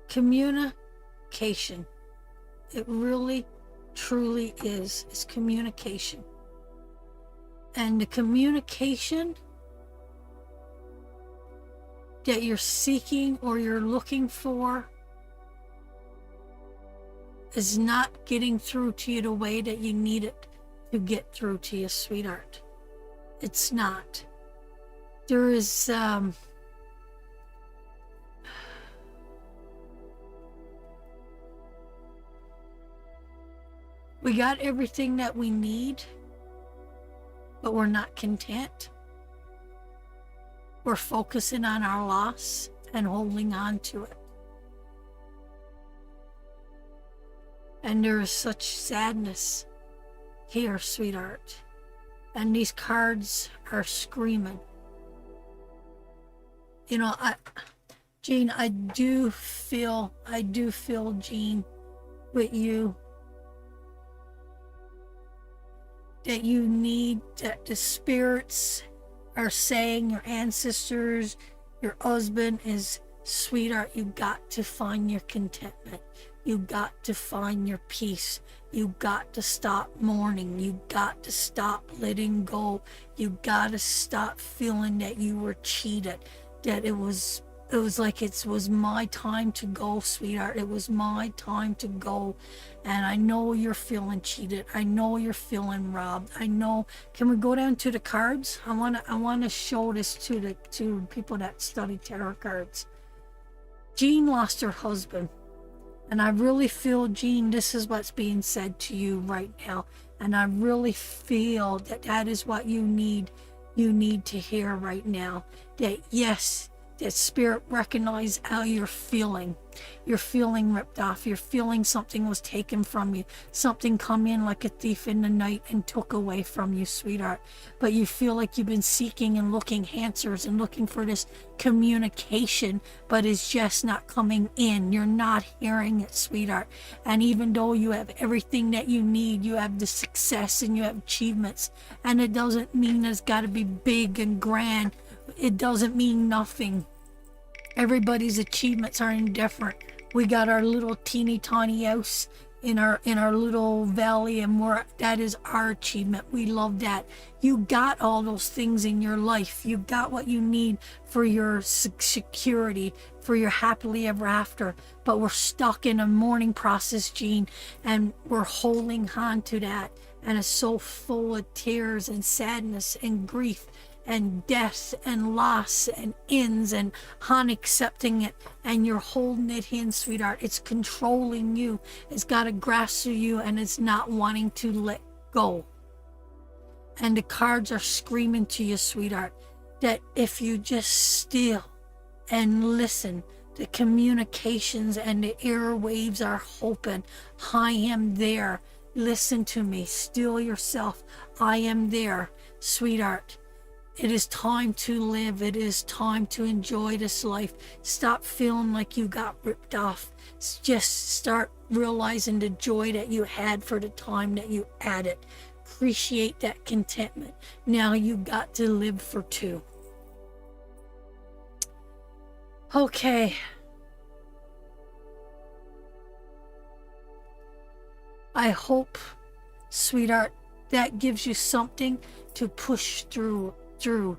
communication. It really, truly is. It's communication. And the communication that you're seeking or you're looking for is not getting through to you the way that you need it to get through to you, sweetheart. It's not. There is, we got everything that we need, but we're not content. We're focusing on our loss and holding on to it. And there is such sadness here, sweetheart. And these cards are screaming. You know, Jean, I do feel, Jean, with you, that you need, that the spirits are saying, your ancestors, your husband is, sweetheart, you got to find your contentment. You got to find your peace. You got to stop mourning. You got to stop letting go. You got to stop feeling that you were cheated, that it was like it was my time to go, sweetheart. It was my time to go. And I know you're feeling cheated. I know you're feeling robbed. I know. Can we go down to the cards? I want to show this to people that study tarot cards. Jean lost her husband. And I really feel, Jean, this is what's being said to you right now. And I really feel that that is what you need to hear right now. That yes, that spirit recognize how you're feeling. You're feeling ripped off. You're feeling something was taken from you. Something come in like a thief in the night and took away from you, sweetheart. But you feel like you've been seeking and looking answers and looking for this communication, but it's just not coming in. You're not hearing it, sweetheart. And even though you have everything that you need, you have the success and you have achievements, and it doesn't mean it's got to be big and grand. It doesn't mean nothing. Everybody's achievements are indifferent. We got our little teeny tiny house in our little valley, and that is our achievement. We love that. You got all those things in your life. You got what you need for your security, for your happily ever after. But we're stuck in a mourning process, Jean, and we're holding on to that. And it's so full of tears and sadness and grief and death and loss and ends and unaccepting it, and you're holding it in, sweetheart. It's controlling you. It's got a grasp of you, and it's not wanting to let go. And the cards are screaming to you, sweetheart, that if you just still and listen, the communications and the airwaves are open. I am there. Listen to me. Still yourself. I am there, sweetheart. It is time to live. It is time to enjoy this life. Stop feeling like you got ripped off. Just start realizing the joy that you had for the time that you had it. Appreciate that contentment. Now you got to live for two. Okay. I hope, sweetheart, that gives you something to push through,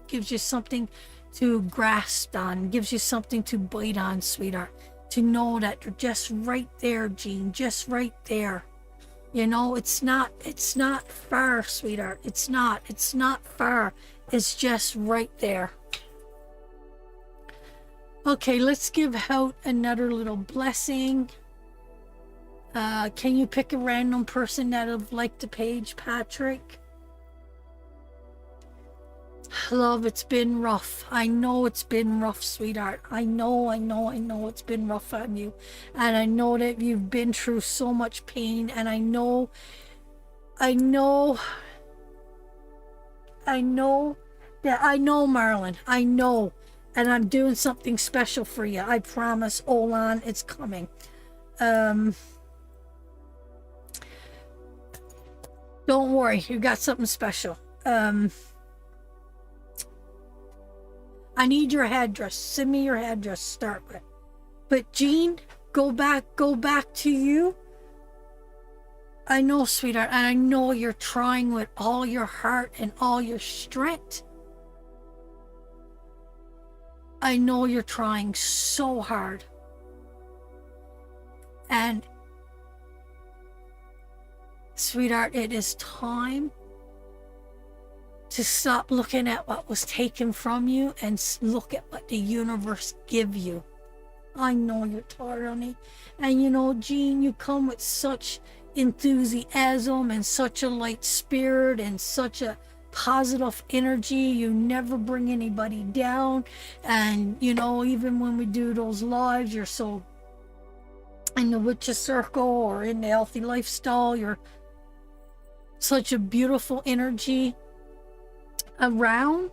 gives you something to grasp on, gives you something to bite on, sweetheart, to know that you're just right there, Jean, just right there. You know, it's not far, sweetheart. It's not far. It's just right there. Okay, let's give out another little blessing. Can you pick a random person that'll like the page, Patrick? Love, it's been rough. I know it's been rough, sweetheart. I know it's been rough on you. And I know that you've been through so much pain. And I know, Marlon. I know. And I'm doing something special for you. I promise. Hold on, it's coming. Don't worry, you got something special. I need your address. Send me your address to start with. But Jean, go back to you. I know, sweetheart, and I know you're trying with all your heart and all your strength. I know you're trying so hard. And sweetheart, it is time to stop looking at what was taken from you and look at what the universe give you. I know you're tired, honey. And you know, Jean, you come with such enthusiasm and such a light spirit and such a positive energy. You never bring anybody down. And you know, even when we do those lives, you're so in the witches circle or in the healthy lifestyle, you're such a beautiful energy around.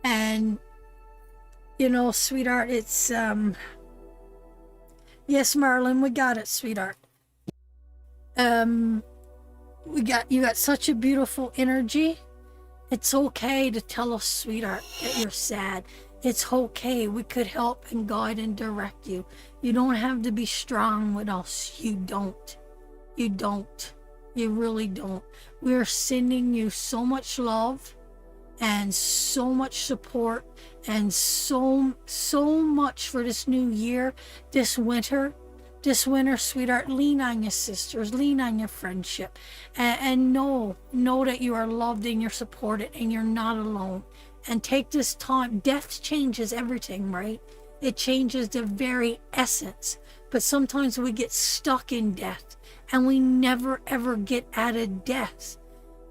And you know, sweetheart, it's yes, Marlon, we got it, sweetheart. You got such a beautiful energy. It's okay to tell us, sweetheart, that you're sad. It's okay. We could help and guide and direct you. You don't have to be strong with us. You don't. You really don't. We're sending you so much love and so much support and so much for this new year, this winter, sweetheart. Lean on your sisters, lean on your friendship, and know that you are loved and you're supported and you're not alone. And take this time. Death changes everything, right? It changes the very essence. But sometimes we get stuck in death and we never ever get out of death.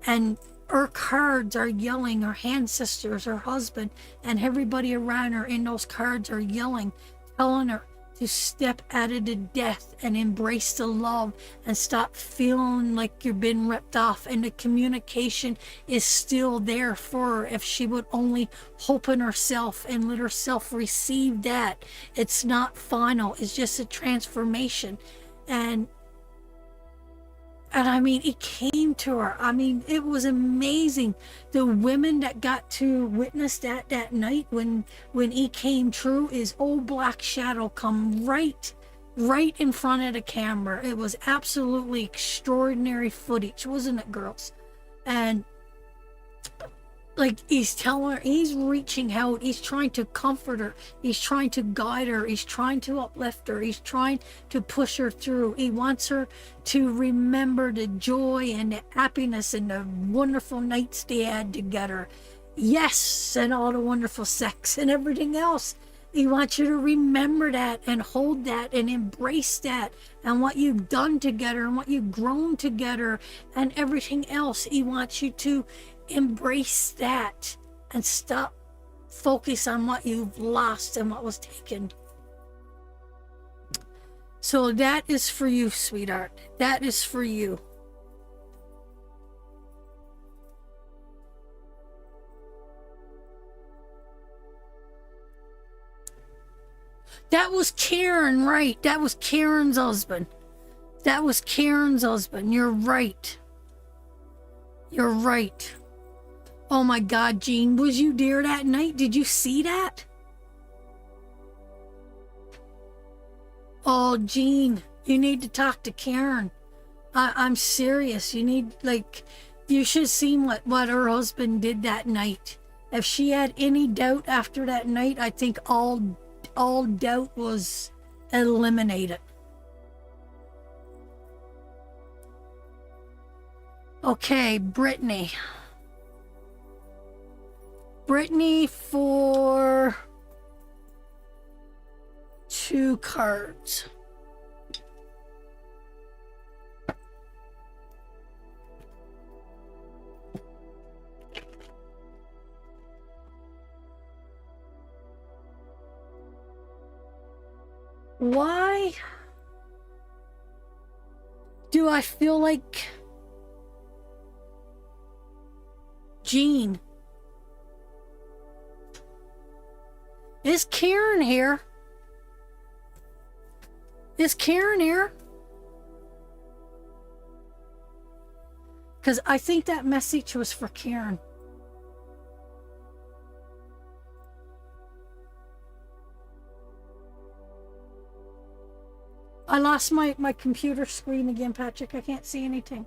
And her cards are yelling, her ancestors, her husband, and everybody around her in those cards are yelling, telling her to step out of the death and embrace the love and stop feeling like you've been ripped off. And the communication is still there for her if she would only open herself and let herself receive that. It's not final, it's just a transformation. And I mean, it came to her. I mean, it was amazing. The women that got to witness that night when he came true is old Black Shadow come right right in front of the camera. It was absolutely extraordinary footage, wasn't it, girls? And like, he's telling her, he's reaching out, he's trying to comfort her, he's trying to guide her, he's trying to uplift her, he's trying to push her through. He wants her to remember the joy and the happiness and the wonderful nights they had together. Yes, and all the wonderful sex and everything else. He wants you to remember that and hold that and embrace that and what you've done together and what you've grown together and everything else. He wants you to embrace that and stop focus on what you've lost and what was taken. So that is for you, sweetheart. That is for you. That was Karen, right? That was Karen's husband. That was Karen's husband. You're right. You're right. Oh my God, Jean, was you there that night? Did you see that? Oh, Jean, you need to talk to Karen. I'm serious. You need, like, you should have seen what her husband did that night. If she had any doubt after that night, I think all doubt was eliminated. Okay, Brittany. Brittany for 2 cards. Why do I feel like Jean? Is Karen here? Is Karen here? Because I think that message was for Karen. I lost my computer screen again, Patrick. I can't see anything.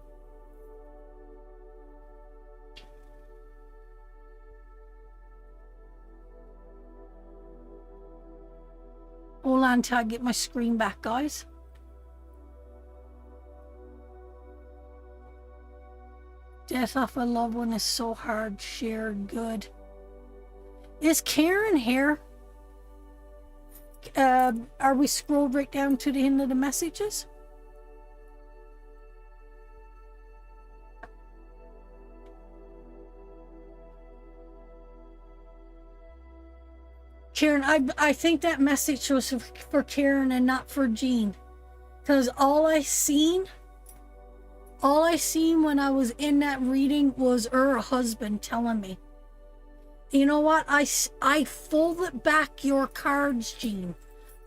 Hold on till I get my screen back, guys. Death of a loved one is so hard, shared, good. Is Karen here? Are we scrolled right down to the end of the messages? Karen, I think that message was for Karen and not for Jean. Because all I seen when I was in that reading was her husband telling me. You know what? I folded back your cards, Jean.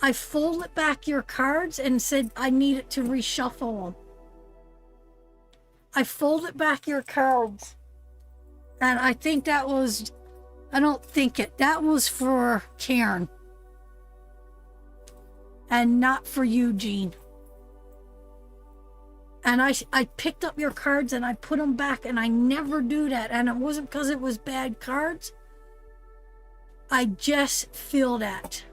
I folded back your cards and said I needed to reshuffle them. I folded back your cards. And I think that was... I don't think it. That was for Karen. And not for you, Jean. And I picked up your cards and I put them back, and I never do that. And it wasn't because it was bad cards. I just feel that.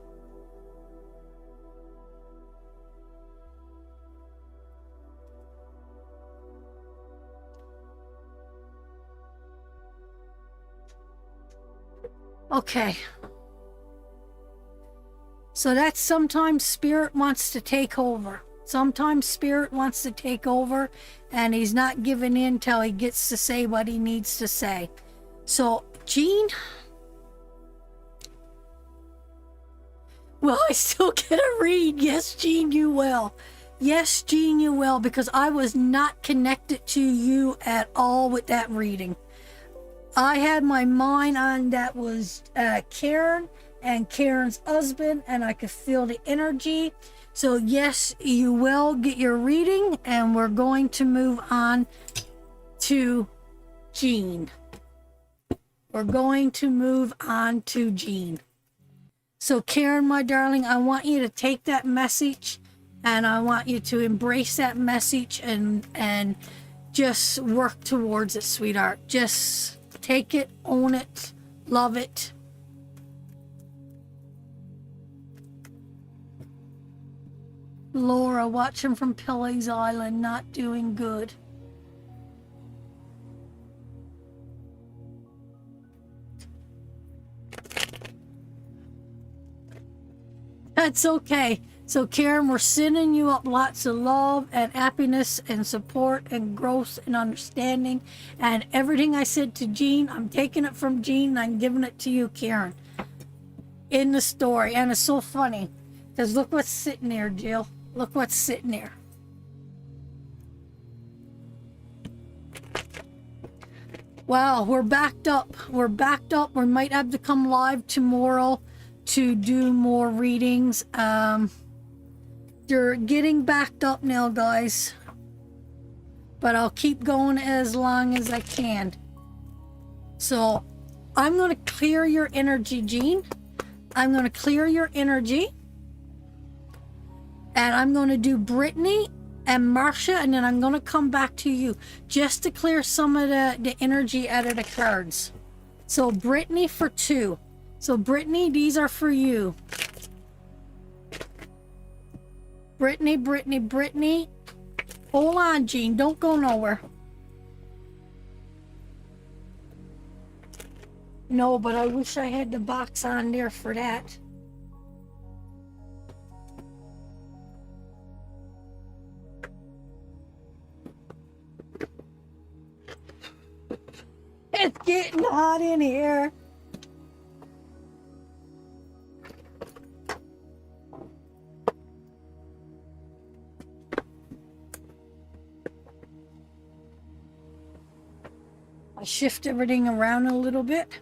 Okay. So that's sometimes Spirit wants to take over. Sometimes Spirit wants to take over, and he's not giving in till he gets to say what he needs to say. So, Jean, will I still get a read? Yes, Jean, you will. Yes, Jean, you will, because I was not connected to you at all with that reading. I had my mind on that was Karen and Karen's husband, and I could feel the energy. So yes, you will get your reading, and we're going to move on to Jean. We're going to move on to Jean. So Karen, my darling, I want you to take that message And I want you to embrace that message and just work towards it, sweetheart. Just take it, own it, love it. Laura, watching from Pilley's Island, not doing good. That's okay. So, Karen, we're sending you up lots of love and happiness and support and growth and understanding. And everything I said to Jean, I'm taking it from Jean and I'm giving it to you, Karen, in the story. And it's so funny because look what's sitting there, Jill. Look what's sitting there. Wow, we're backed up. We're backed up. We might have to come live tomorrow to do more readings. You're getting backed up now, guys. But I'll keep going as long as I can. So I'm going to clear your energy, Jean. I'm going to clear your energy. And I'm going to do Brittany and Marcia, and then I'm going to come back to you just to clear some of the energy out of the cards. So Brittany for 2. So Brittany, these are for you. Brittany, Brittany, Brittany. Hold on, Jean. Don't go nowhere. No, but I wish I had the box on there for that. It's getting hot in here. I shift everything around a little bit.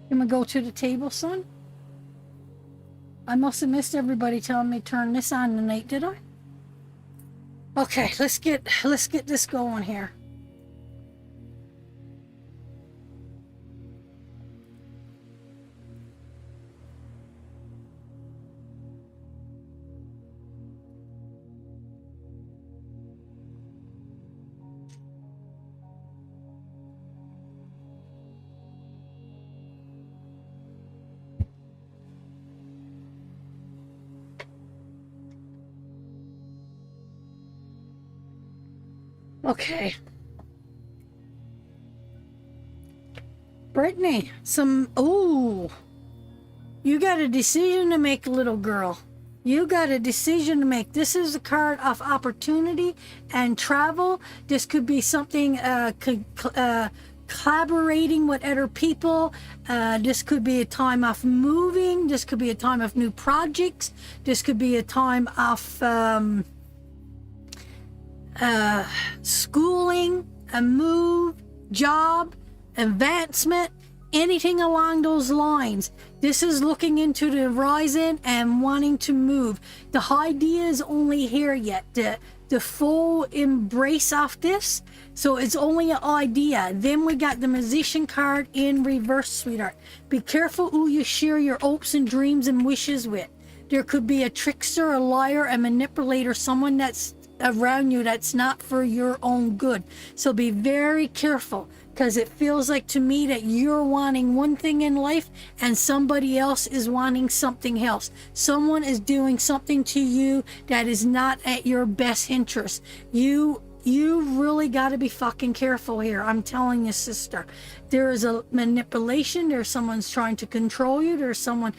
I'm gonna go to the table, son. I must have missed everybody telling me to turn this on tonight, did I? Okay, let's get this going here. Okay. Brittany, you got a decision to make, little girl. You got a decision to make. This is a card of opportunity and travel. This could be something collaborating with other people. This could be a time of moving. This could be a time of new projects. This could be a time of schooling, a move, job, advancement, anything along those lines. This is looking into the horizon and wanting to move. The idea is only here yet. The full embrace of this. So it's only an idea. Then we got the Magician card in reverse, sweetheart. Be careful who you share your hopes and dreams and wishes with. There could be a trickster, a liar, a manipulator, someone that's around you that's not for your own good. So be very careful, because it feels like to me that you're wanting one thing in life and somebody else is wanting something else. Someone is doing something to you that is not at your best interest. You really got to be fucking careful here. I'm telling you, sister. There is a manipulation. There's someone's trying to control you. There's someone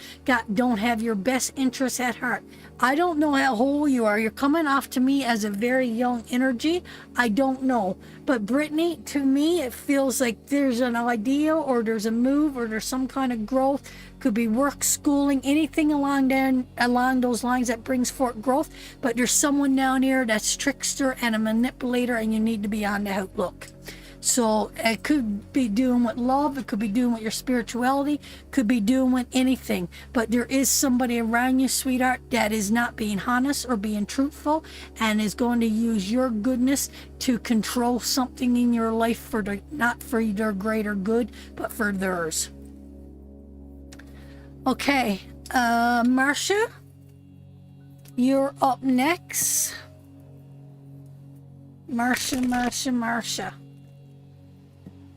don't have your best interests at heart. I don't know how old you are. You're coming off to me as a very young energy. I don't know. But Brittany, to me, it feels like there's an idea or there's a move or there's some kind of growth. Could be work, schooling, anything along those lines that brings forth growth. But there's someone down here that's trickster and a manipulator, and you need to be on the outlook. So it could be doing with love, it could be doing with your spirituality, could be doing with anything. But there is somebody around you, sweetheart, that is not being honest or being truthful and is going to use your goodness to control something in your life for not for their greater good, but for theirs. Okay, Marcia, you're up next. Marcia.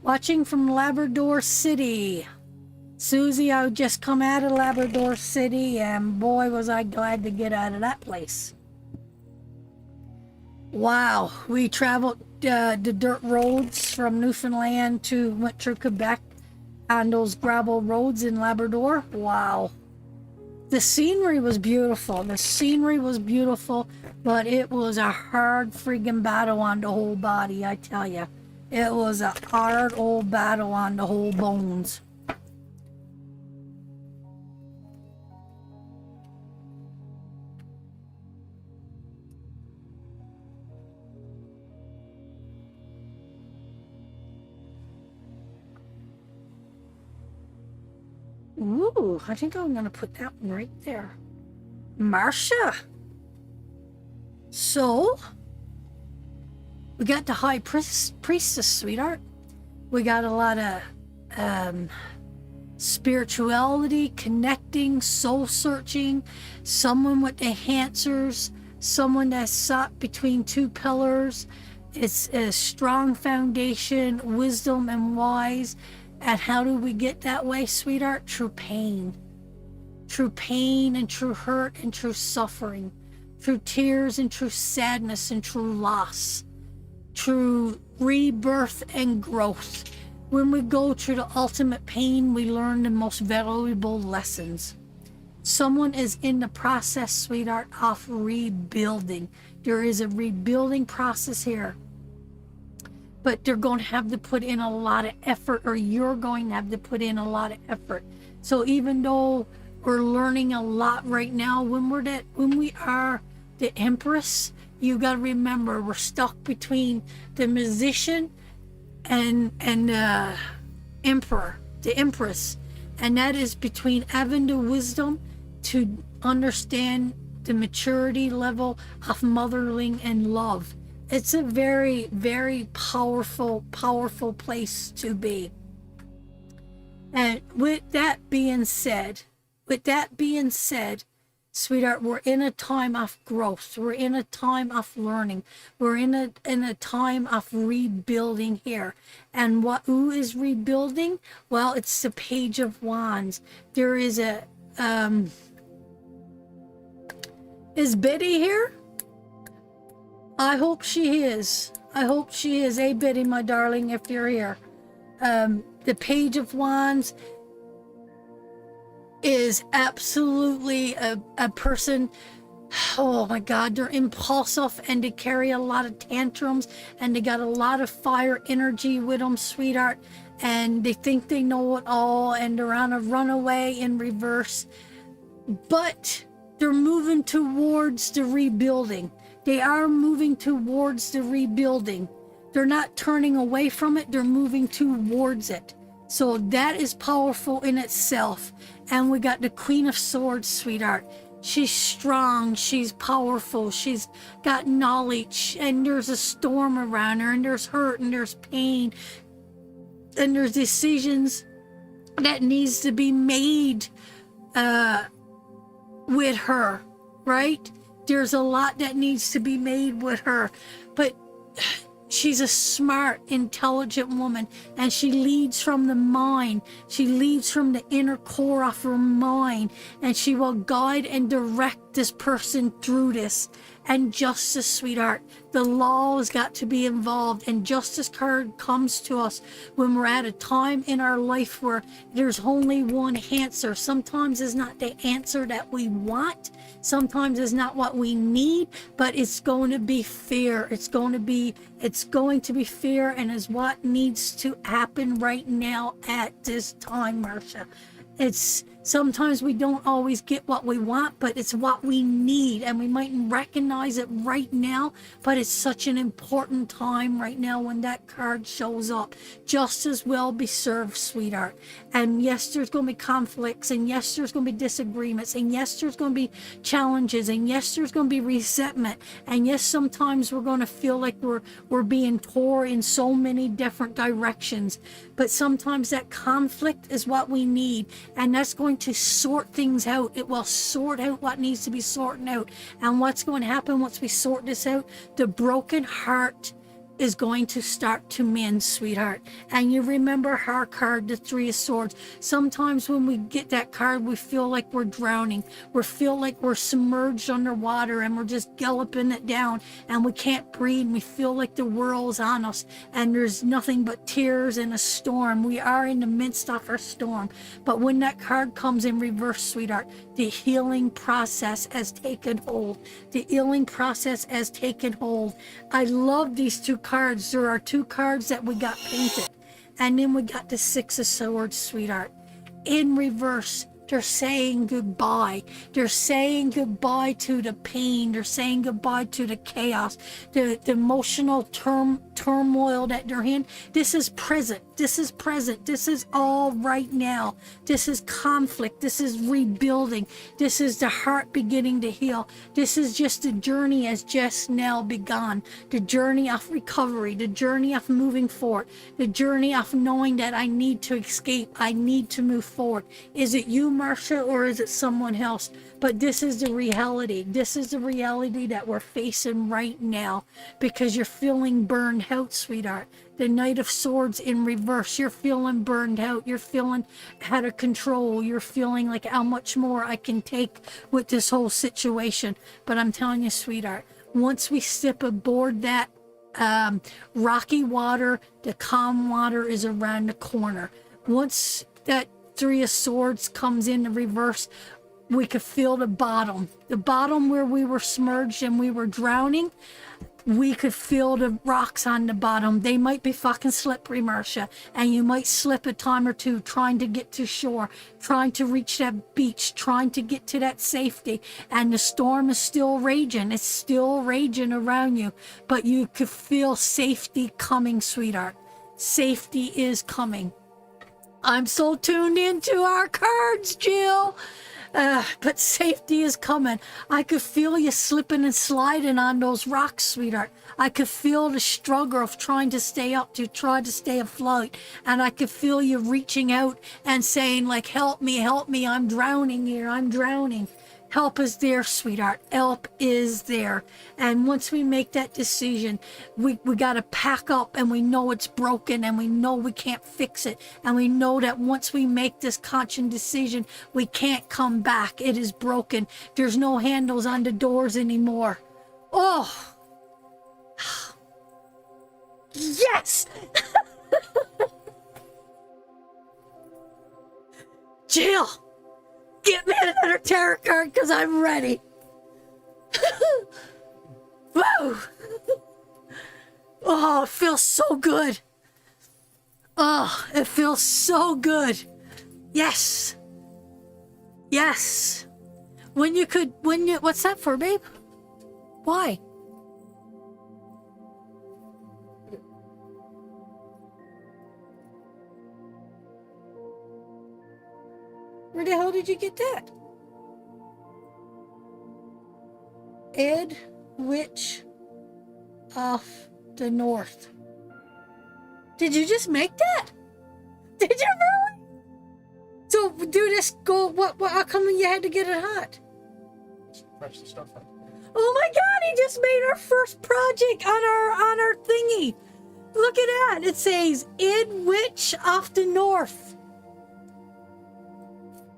Watching from Labrador City. Susie, I just come out of Labrador City, and boy, was I glad to get out of that place. Wow, we traveled the dirt roads from Newfoundland went through Quebec on those gravel roads in Labrador. Wow. The scenery was beautiful. But it was a hard friggin' battle on the whole body, I tell you. It was a hard old battle on the whole bones. Ooh, I think I'm going to put that one right there. Marcia. So, we got the high priestess, sweetheart. We got a lot of spirituality, connecting, soul searching, someone with the answers, someone that sat between two pillars. It's a strong foundation, wisdom and wise. And how do we get that way, sweetheart? Through pain. Through pain and through hurt and through suffering. Through tears and through sadness and through loss. Through rebirth and growth. When we go through the ultimate pain, we learn the most valuable lessons. Someone is in the process, sweetheart, of rebuilding. There is a rebuilding process here. But they're going to have to put in a lot of effort, or you're going to have to put in a lot of effort. So even though we're learning a lot right now, when we are the Empress, you got to remember we're stuck between the musician and the Emperor, the Empress. And that is between having the wisdom to understand the maturity level of mothering and love. It's a very, very powerful place to be. And with that being said, sweetheart, we're in a time of growth. We're in a time of learning. We're in a time of rebuilding here. And who is rebuilding? Well, it's the Page of Wands. There is is Betty here? I hope she is. Hey, Betty, my darling, if you're here. The Page of Wands is absolutely a person, oh my God, they're impulsive and they carry a lot of tantrums and they got a lot of fire energy with them, sweetheart. And they think they know it all and they're on a runaway in reverse. But they're moving towards the rebuilding. They are moving towards the rebuilding. They're not turning away from it. They're moving towards it. So that is powerful in itself. And we got the Queen of Swords, sweetheart. She's strong. She's powerful. She's got knowledge. And there's a storm around her. And there's hurt. And there's pain. And there's decisions that needs to be made with her, right? There's a lot that needs to be made with her, but she's a smart, intelligent woman, and she leads from the mind. She leads from the inner core of her mind, and she will guide and direct this person through this. and justice, sweetheart. The law has got to be involved, and justice card comes to us when we're at a time in our life where there's only one answer. Sometimes it's not the answer that we want. Sometimes it's not what we need, but it's going to be fair. It's going to be fair, and is what needs to happen right now at this time, Marcia. It's sometimes we don't always get what we want, but it's what we need, and we mightn't recognize it right now, but it's such an important time right now when that card shows up. Justice will be served, sweetheart. And yes, there's going to be conflicts, and yes, there's going to be disagreements, and yes, there's going to be challenges, and yes, there's going to be resentment, and yes, sometimes we're going to feel like we're being tore in so many different directions, but sometimes that conflict is what we need, and that's going to sort things out. It will sort out what needs to be sorted out. And what's going to happen once we sort this out? The broken heart is going to start to mend, sweetheart. And you remember our card, the Three of Swords. Sometimes when we get that card, we feel like we're drowning. We feel like we're submerged underwater, and we're just galloping it down, and we can't breathe, and we feel like the world's on us, and there's nothing but tears and a storm. We are in the midst of our storm. But when that card comes in reverse, sweetheart, the healing process has taken hold. The healing process has taken hold. I love these two cards. There are two cards that we got painted, and then we got the Six of Swords, sweetheart. In reverse, they're saying goodbye. They're saying goodbye to the pain. They're saying goodbye to the chaos, the emotional turmoil that they're in. This is present. This is present. This is all right now. This is conflict. This is rebuilding. This is the heart beginning to heal. This is just the journey has just now begun. The journey of recovery, the journey of moving forward, the journey of knowing that I need to escape. I need to move forward. Is it you, Marcia, or is it someone else? But this is the reality. This is the reality that we're facing right now, because you're feeling burned out, sweetheart. The Knight of Swords in reverse. You're feeling burned out. You're feeling out of control. You're feeling like how much more I can take with this whole situation. But I'm telling you, sweetheart, once we step aboard that rocky water, the calm water is around the corner. Once that Three of Swords comes in the reverse, we could feel the bottom where we were submerged and we were drowning. We could feel the rocks on the bottom. They might be fucking slippery, Marcia, and you might slip a time or two trying to get to shore, trying to reach that beach, trying to get to that safety, and the storm is still raging. It's still raging around you, but you could feel safety coming, sweetheart. Safety is coming. I'm so tuned into our cards, Jill. But safety is coming. I could feel you slipping and sliding on those rocks, sweetheart. I could feel the struggle of trying to stay up, to try to stay afloat. And I could feel you reaching out and saying, like, help me, I'm drowning here, I'm drowning. Help is there, sweetheart. Help is there. And once we make that decision, we got to pack up, and we know it's broken, and we know we can't fix it. And we know that once we make this conscious decision, we can't come back. It is broken. There's no handles on the doors anymore. Oh, yes. Jill. Get me another tarot card, because I'm ready. Whoa. Oh, it feels so good. Oh, it feels so good. Yes. Yes. What's that for, babe? Why? Where the hell did you get that? Ed Witch of the North. Did you just make that? Did you really? So do this, what, how come you had to get it hot? Fresh stuff up. Oh my God, he just made our first project on our thingy. Look at that. It says Ed Witch of the North.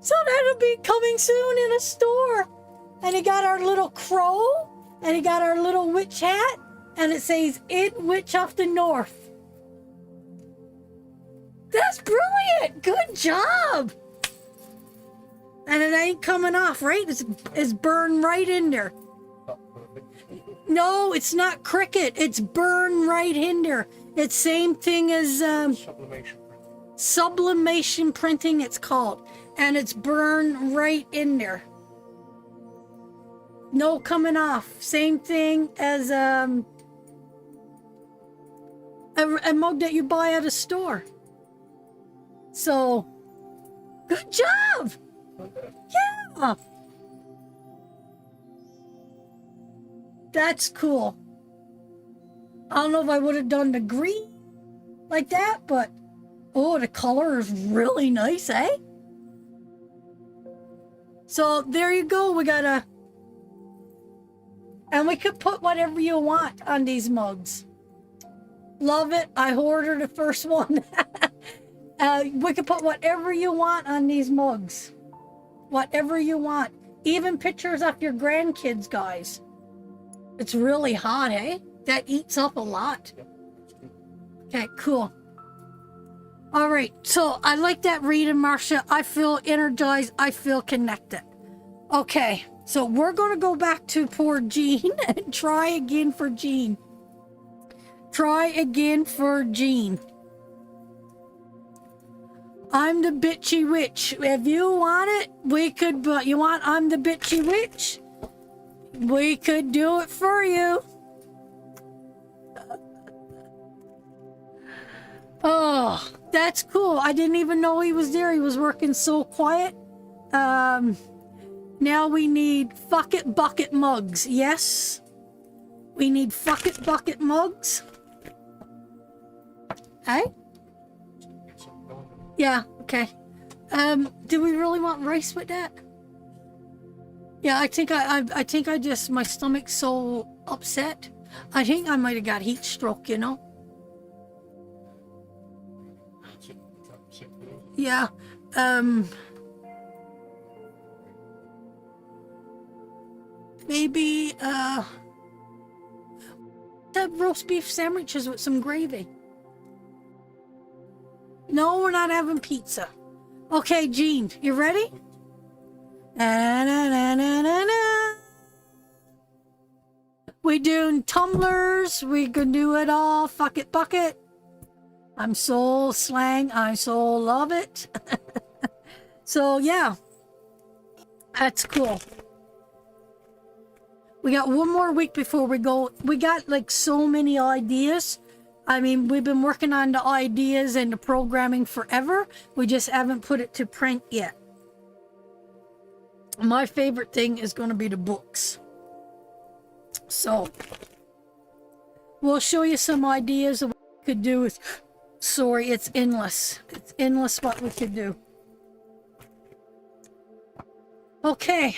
So that'll be coming soon in a store. And he got our little crow. And he got our little witch hat, and it says, "In Witch of the North." That's brilliant. Good job. And it ain't coming off, right? It's burned right in there. Not perfect. No, it's not cricket. It's burned right in there. It's same thing as Sublimation printing. sublimation printing, it's called. And it's burned right in there. No coming off. Same thing as a mug that you buy at a store. So, good job. Okay. Yeah. That's cool. I don't know if I would have done the green like that, but oh, the color is really nice, eh? So there you go. We got a, and we could put whatever you want on these mugs. Love it. I ordered the first one. We could put whatever you want on these mugs. Whatever you want. Even pictures of your grandkids, guys. It's really hot, eh? That eats up a lot. Yep. That's good. Okay, cool. All right, so I like that reading, Marcia. I feel energized. I feel connected. Okay, so we're going to go back to poor Jean and try again for Jean. Try again for Jean. I'm the bitchy witch. If you want it, we could, but you want I'm the bitchy witch? We could do it for you. Oh, that's cool. I didn't even know he was there. He was working so quiet. Now we need fuck it bucket mugs. Yes. We need fuck it bucket mugs. Hey? Get something going. Yeah, okay. Do we really want rice with that? Yeah, I think I just, my stomach's so upset. I think I might have got heat stroke, you know? Sick for those. Yeah. Maybe, have roast beef sandwiches with some gravy. No, we're not having pizza. Okay, Jean, you ready? Na, na, na, na, na, na. We doing tumblers. We can do it all. Fuck it, bucket. I'm so slang. I so love it. So yeah, that's cool. We got one more week before we go. We got like so many ideas. I mean, we've been working on the ideas and the programming forever. We just haven't put it to print yet. My favorite thing is going to be the books. So, we'll show you some ideas of what we could do with... Sorry, it's endless. It's endless what we could do. Okay.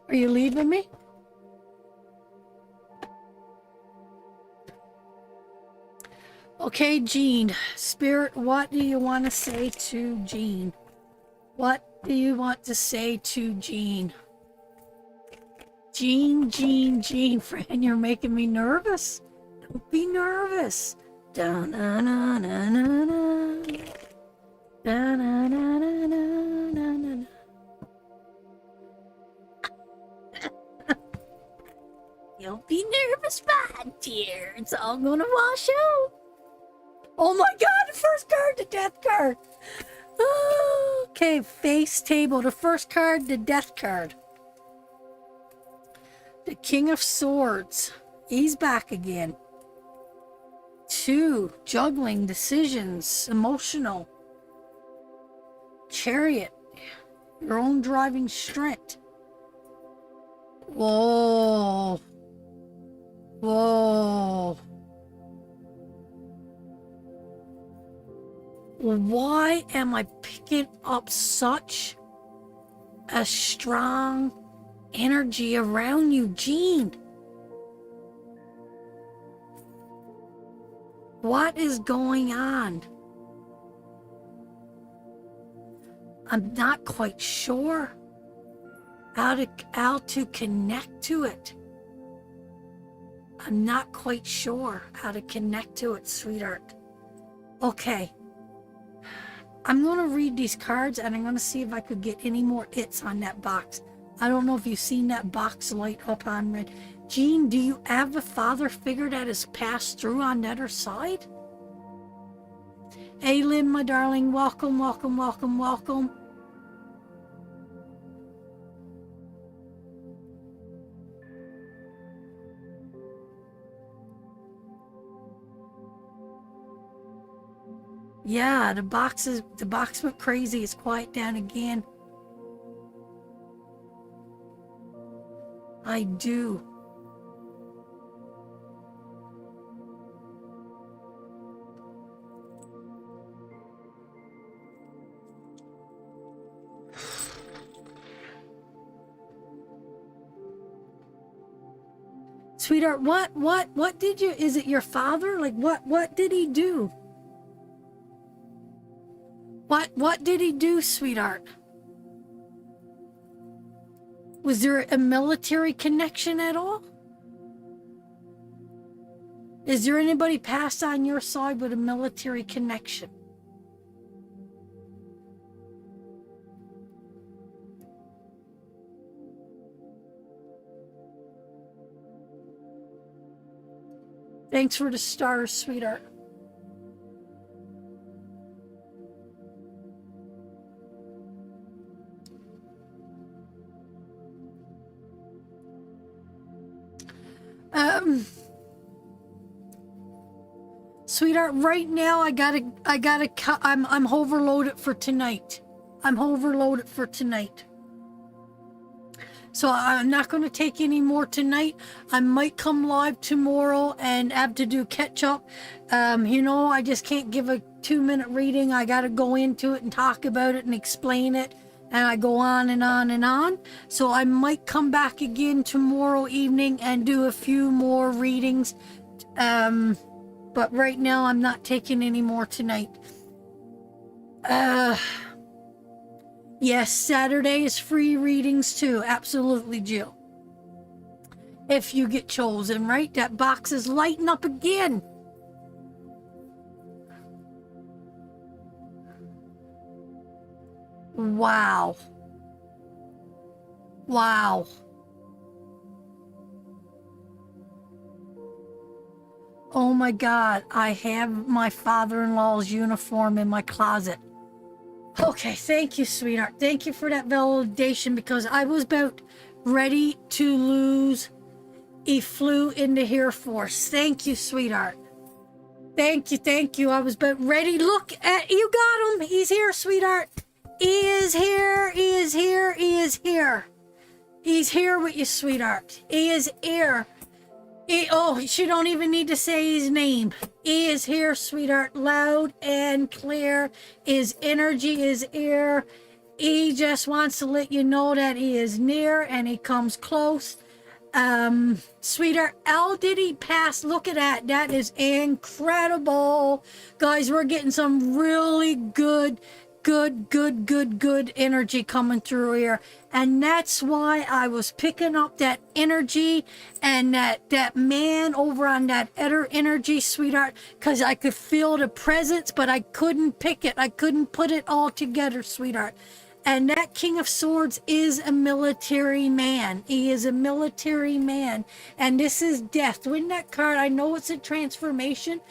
Are you leaving me? Okay, Jean. Spirit, what do you want to say to Jean? What do you want to say to Jean? Jean, Fran, you're making me nervous. Don't be nervous. Da-na-na-na-na-na. Da-na-na-na-na-na-na. Don't be nervous, my dear. It's all gonna wash out. Oh my god, the first card, the death card. Oh, okay, face table. The first card, the death card. The King of Swords. He's back again. 2, juggling, decisions, emotional. Chariot. Your own driving strength. Whoa. Whoa. Why am I picking up such a strong energy around you, Jean? What is going on? I'm not quite sure. How to connect to it. I'm not quite sure how to connect to it, sweetheart. Okay. I'm going to read these cards and I'm going to see if I could get any more hits on that box. I don't know if you've seen that box light up on red. Jean, do you have a father figure that has passed through on the other side? Hey, Lynn, my darling. Welcome, welcome, welcome, welcome. Yeah, the box went crazy. It's quiet down again. I do. Sweetheart, what did you, is it your father? Like what did he do? What did he do, sweetheart? Was there a military connection at all? Is there anybody passed on your side with a military connection? Thanks for the stars, sweetheart. Sweetheart, right now I'm overloaded for tonight. I'm overloaded for tonight. So I'm not going to take any more tonight. I might come live tomorrow and have to do catch up. I just can't give a 2-minute reading. I got to go into it and talk about it and explain it. And I go on and on and on. So I might come back again tomorrow evening and do a few more readings. But right now I'm not taking any more tonight. Yes, Saturday is free readings too. Absolutely, Jill. If you get chosen, right? That box is lighting up again. Wow. Wow. Oh my God, I have my father-in-law's uniform in my closet. Okay, thank you, sweetheart. Thank you for that validation, because I was about ready to lose. He flew into Air Force. Thank you, sweetheart. Thank you, thank you. I was about ready. Look at, you got him. He's here, sweetheart. He is here. He is here. He is here. He's here with you, sweetheart. He is here. She don't even need to say his name. He is here, sweetheart, loud and clear. His energy is here. He just wants to let you know that he is near and he comes close. Sweetheart, how did he pass? Look at that. That is incredible. Guys, we're getting some really good energy coming through here. And that's why I was picking up that energy and that man over on that other energy, sweetheart, because I could feel the presence, but I couldn't pick it. I couldn't put it all together, sweetheart. And that King of Swords is a military man. He is a military man. And this is death. Win that card. I know it's a transformation.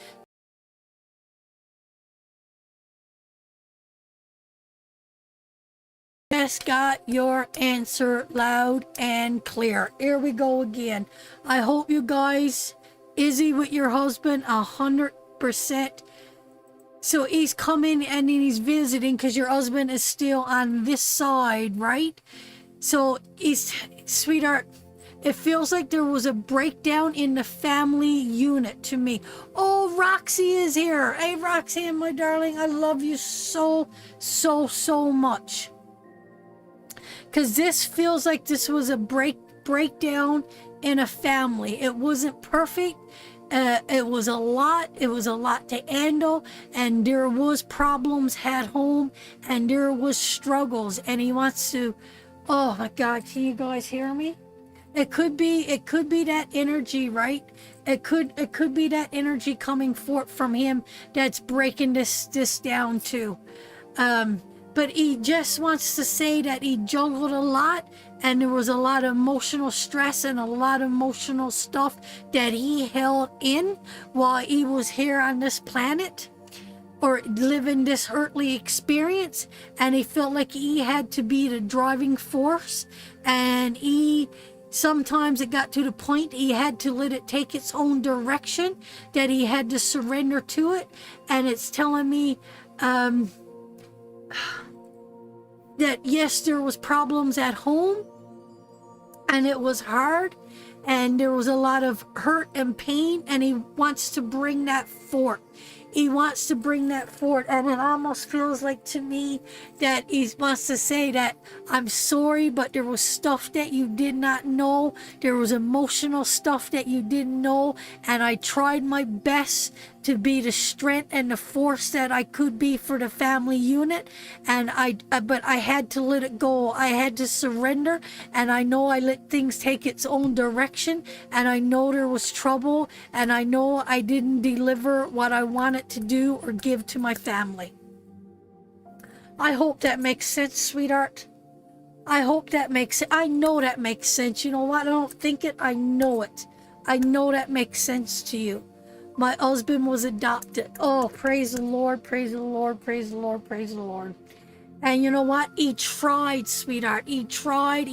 Just got your answer loud and clear. Here we go again. I hope you guys, Izzy with your husband, 100%. So he's coming and he's visiting because your husband is still on this side, right? So he's, sweetheart, it feels like there was a breakdown in the family unit to me. Oh, Roxy is here. Hey, Roxanne, my darling, I love you so much. Because this feels like this was a breakdown in a family. It wasn't perfect. It was a lot to handle, and there was problems at home, and there was struggles, and he wants to, Oh my God, can you guys hear me? It could be that energy, right? It could be that energy coming forth from him that's breaking this down too. But he just wants to say that he juggled a lot, and there was a lot of emotional stress and a lot of emotional stuff that he held in while he was here on this planet, or living this earthly experience, and he felt like he had to be the driving force, and sometimes it got to the point he had to let it take its own direction, that he had to surrender to it. And it's telling me that yes, there was problems at home, and it was hard, and there was a lot of hurt and pain, and he wants to bring that forth. He wants to bring that forth, and it almost feels like to me that he wants to say that I'm sorry, but there was stuff that you did not know. There was emotional stuff that you didn't know, and I tried my best to be the strength and the force that I could be for the family unit, and but I had to let it go. I had to surrender, and I know I let things take its own direction, and I know there was trouble, and I know I didn't deliver what I wanted to do or give to my family. I hope that makes sense, sweetheart. I hope that makes sense. I know that makes sense. You know what? I don't think it. I know it. I know that makes sense to you. My husband was adopted. Oh, praise the Lord, praise the Lord, praise the Lord, praise the Lord. And you know what? He tried, sweetheart. He tried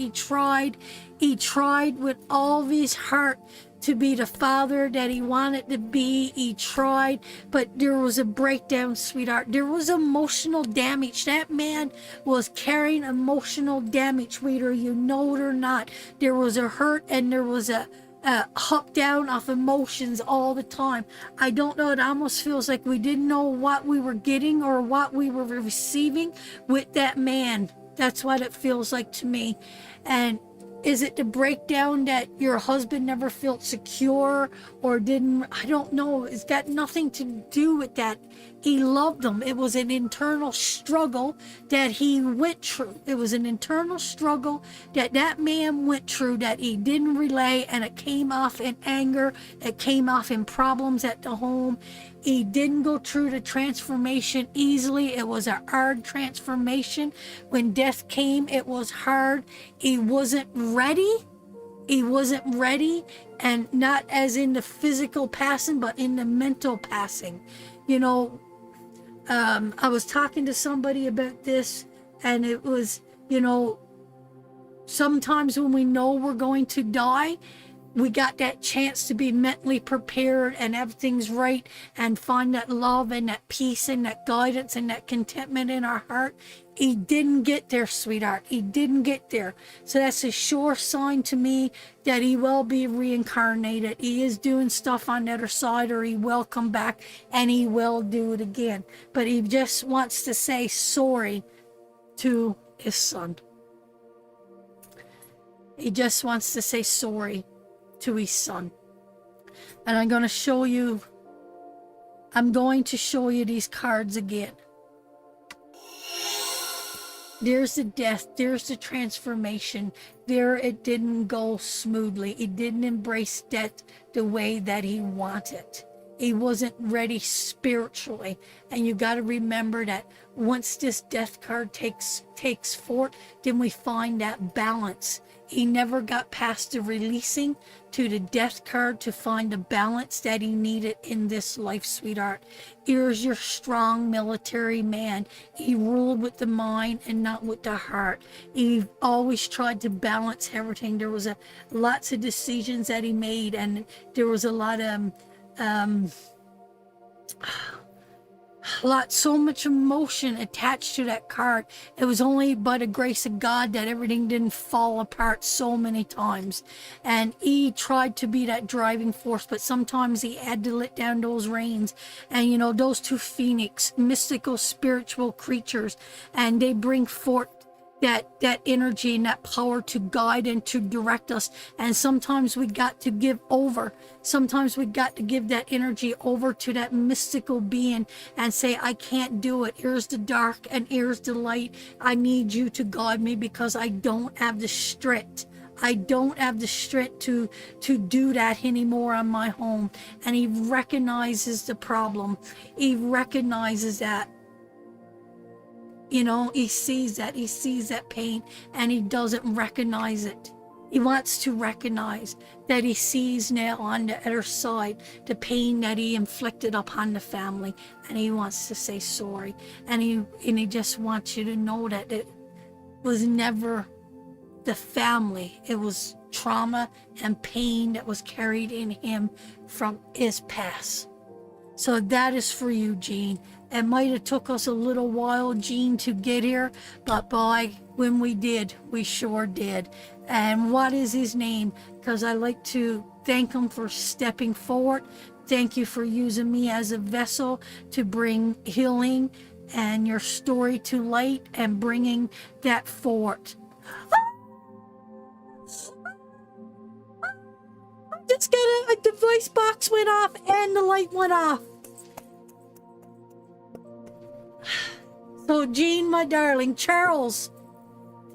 with all of his heart to be the father that he wanted to be. He tried, but there was a breakdown, sweetheart. There was emotional damage. That man was carrying emotional damage, whether you know it or not. There was a hurt, and there was a up down of emotions all the time. I don't know, it almost feels like we didn't know what we were getting or what we were receiving with that man. That's what it feels like to me. And is it the breakdown that your husband never felt secure or didn't? I don't know. It's got nothing to do with that. He loved them. It was an internal struggle that he went through. It was an internal struggle that that man went through that he didn't relay, and it came off in anger. It came off in problems at the home. He didn't go through the transformation easily. It was a hard transformation. When death came, it was hard. He wasn't ready. He wasn't ready, and not as in the physical passing, but in the mental passing. You know, I was talking to somebody about this, and it was, you know, sometimes when we know we're going to die, we got that chance to be mentally prepared and everything's right and find that love and that peace and that guidance and that contentment in our heart. He didn't get there, sweetheart. He didn't get there. So that's a sure sign to me that he will be reincarnated. He is doing stuff on the other side, or he will come back and he will do it again. But he just wants to say sorry to his son. He just wants to say sorry to his son. And I'm going to show you these cards again. There's the death, there's the transformation. There it didn't go smoothly. He didn't embrace death the way that he wanted. He wasn't ready spiritually. And you got to remember that once this death card takes forth, then we find that balance. He never got past the releasing to the death card to find the balance that he needed in this life, sweetheart. Here's your strong military man. He ruled with the mind and not with the heart. He always tried to balance everything. There was lots of decisions that he made, and there was a lot of so much emotion attached to that card. It was only by the grace of God that everything didn't fall apart so many times. And he tried to be that driving force, but sometimes he had to let down those reins. And you know, those two phoenix, mystical, spiritual creatures, and they bring forth that energy and that power to guide and to direct us. And sometimes we got to give over. Sometimes we got to give that energy over to that mystical being and say, I can't do it. Here's the dark and here's the light. I need you to guide me because I don't have the strength. I don't have the strength to do that anymore on my home. And he recognizes the problem. He recognizes that. You know, he sees that pain, and he doesn't recognize it. He wants to recognize that he sees now on the other side the pain that he inflicted upon the family, and he wants to say sorry. And he just wants you to know that it was never the family. It was trauma and pain that was carried in him from his past. So that is for you, Gene. It might have took us a little while, Gene, to get here, but boy, when we did, we sure did. And what is his name? Because I like to thank him for stepping forward. Thank you for using me as a vessel to bring healing and your story to light and bringing that forward. Just got a device box went off and the light went off. So Jean, my darling, Charles,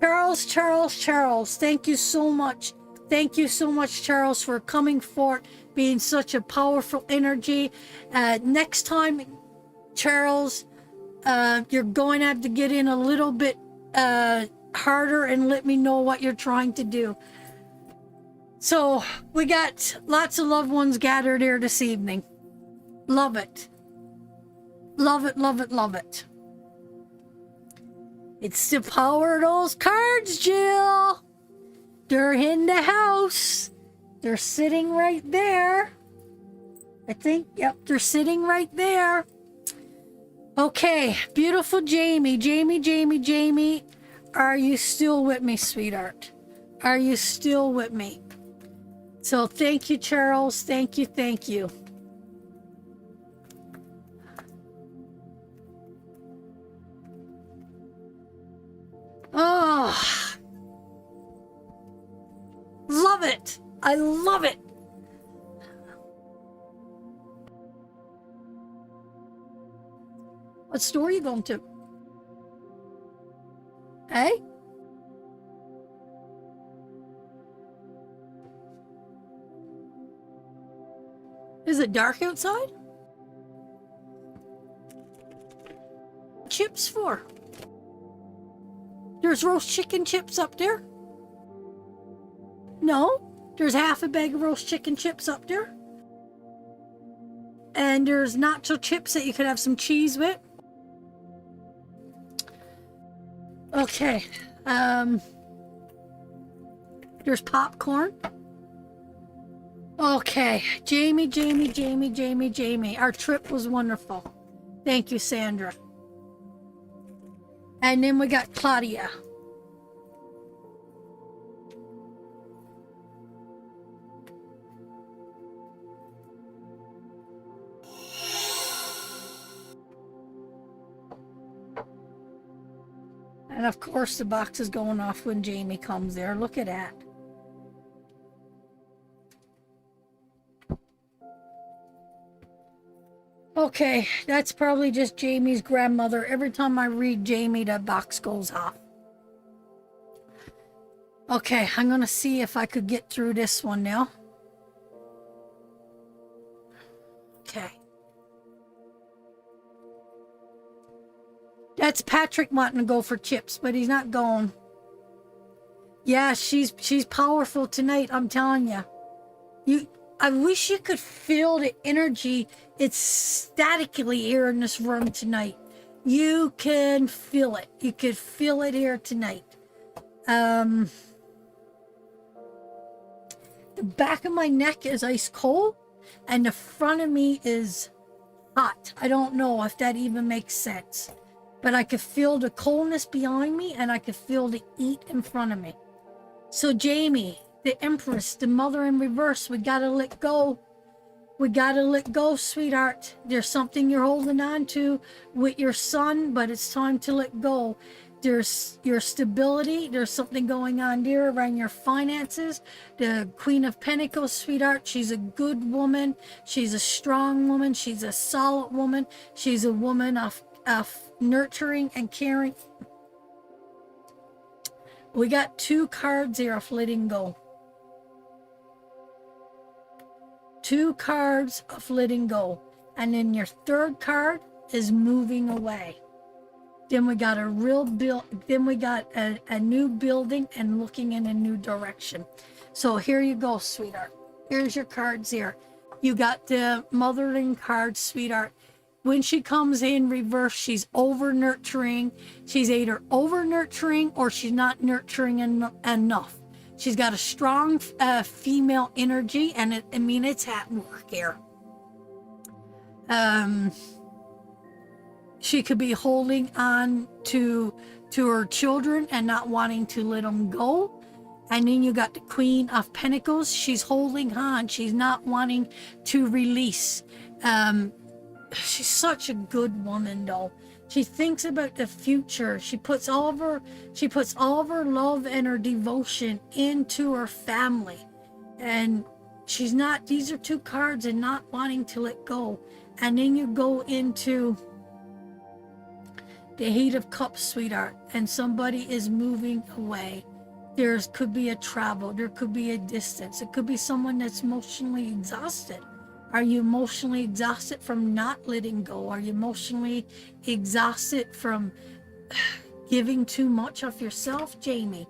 thank you so much. Thank you so much, Charles, for coming forth, being such a powerful energy. Next time, Charles, you're going to have to get in a little bit harder and let me know what you're trying to do. So we got lots of loved ones gathered here this evening. Love it. Love it, love it, love it. It's the power of those cards, Jill. They're in the house. They're sitting right there. I think, yep, they're sitting right there. Okay, beautiful Jamie. Jamie, are you still with me, sweetheart? Are you still with me? So thank you, Charles. Thank you. Oh, love it. I love it. What store are you going to? Hey? Is it dark outside? Chips for? There's roast chicken chips up there. No, there's half a bag of roast chicken chips up there. And there's nacho chips that you could have some cheese with. Okay. There's popcorn. Okay. Jamie. Our trip was wonderful. Thank you, Sandra. And then we got Claudia. And of course the box is going off when Jamie comes there. Look at that. Okay, that's probably just Jamie's grandmother. Every time I read Jamie, that box goes off. Okay, I'm going to see if I could get through this one now. Okay. That's Patrick wanting to go for chips, but he's not going. Yeah, she's powerful tonight, I'm telling you. I wish you could feel the energy. It's statically here in this room tonight. You can feel it. You could feel it here tonight. The back of my neck is ice cold, and the front of me is hot. I don't know if that even makes sense. But I could feel the coldness behind me, and I could feel the heat in front of me. So Jamie, the Empress, the Mother in reverse, we gotta let go. We gotta let go, sweetheart. There's something you're holding on to with your son, but it's time to let go. There's your stability. There's something going on there around your finances. The Queen of Pentacles, sweetheart, she's a good woman. She's a strong woman. She's a solid woman. She's a woman of nurturing and caring. We got 2 cards here of letting go. 2 cards of letting go. And then your 3rd card is moving away. Then we got a new building and looking in a new direction. So here you go, sweetheart. Here's your cards here. You got the mothering card, sweetheart. When she comes in reverse, she's over nurturing. She's either over nurturing or she's not nurturing enough. She's got a strong female energy, and it's at work here. She could be holding on to her children and not wanting to let them go. And then you got the Queen of Pentacles. She's holding on. She's not wanting to release. She's such a good woman, though. She thinks about the future. She puts all of her love and her devotion into her family. And she's not, these are 2 cards and not wanting to let go. And then you go into the Eight of Cups, sweetheart, and somebody is moving away. There could be a travel. There could be a distance. It could be someone that's emotionally exhausted. Are you emotionally exhausted from not letting go? Are you emotionally exhausted from giving too much of yourself, Jamie?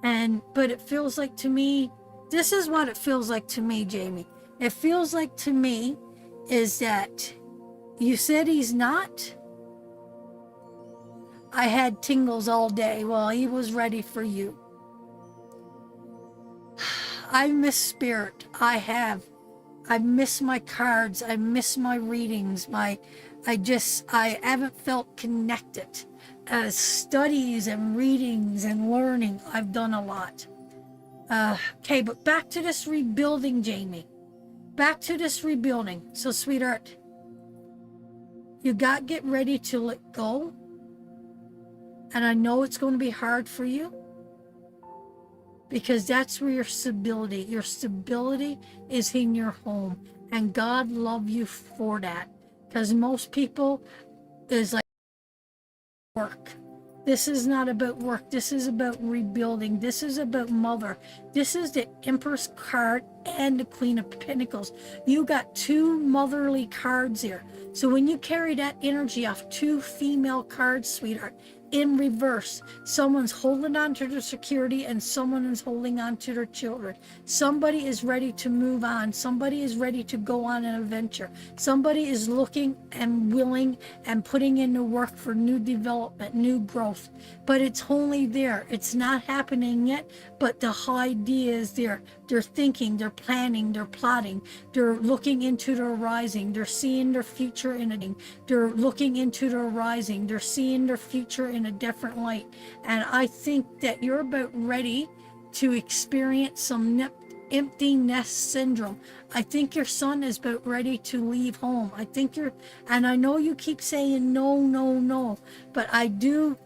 But it feels like to me, this is what it feels like to me, Jamie. It feels like to me is that you said he's not. I had tingles all day while he was ready for you. I miss spirit. I miss my cards. I miss my readings. I haven't felt connected. Studies and readings and learning, I've done a lot. Okay, but back to this rebuilding, Jamie. Back to this rebuilding. So, sweetheart, you got to get ready to let go. And I know it's going to be hard for you, because that's where your stability is in your home. And God love you for that. Because most people is like work. This is not about work. This is about rebuilding. This is about mother. This is the Empress card and the Queen of Pentacles. You got 2 motherly cards here. So when you carry that energy off 2 female cards, sweetheart, in reverse, someone's holding on to their security and someone is holding on to their children. Somebody is ready to move on. Somebody is ready to go on an adventure. Somebody is looking and willing and putting in the work for new development, new growth. But it's only there. It's not happening yet, but the idea is there. They're thinking, they're planning, they're plotting, they're looking into their rising, they're seeing their future in a thing. They're looking into their rising, they're seeing their future in a different light. And I think that you're about ready to experience some empty nest syndrome. I think your son is about ready to leave home. And I know you keep saying no, but I do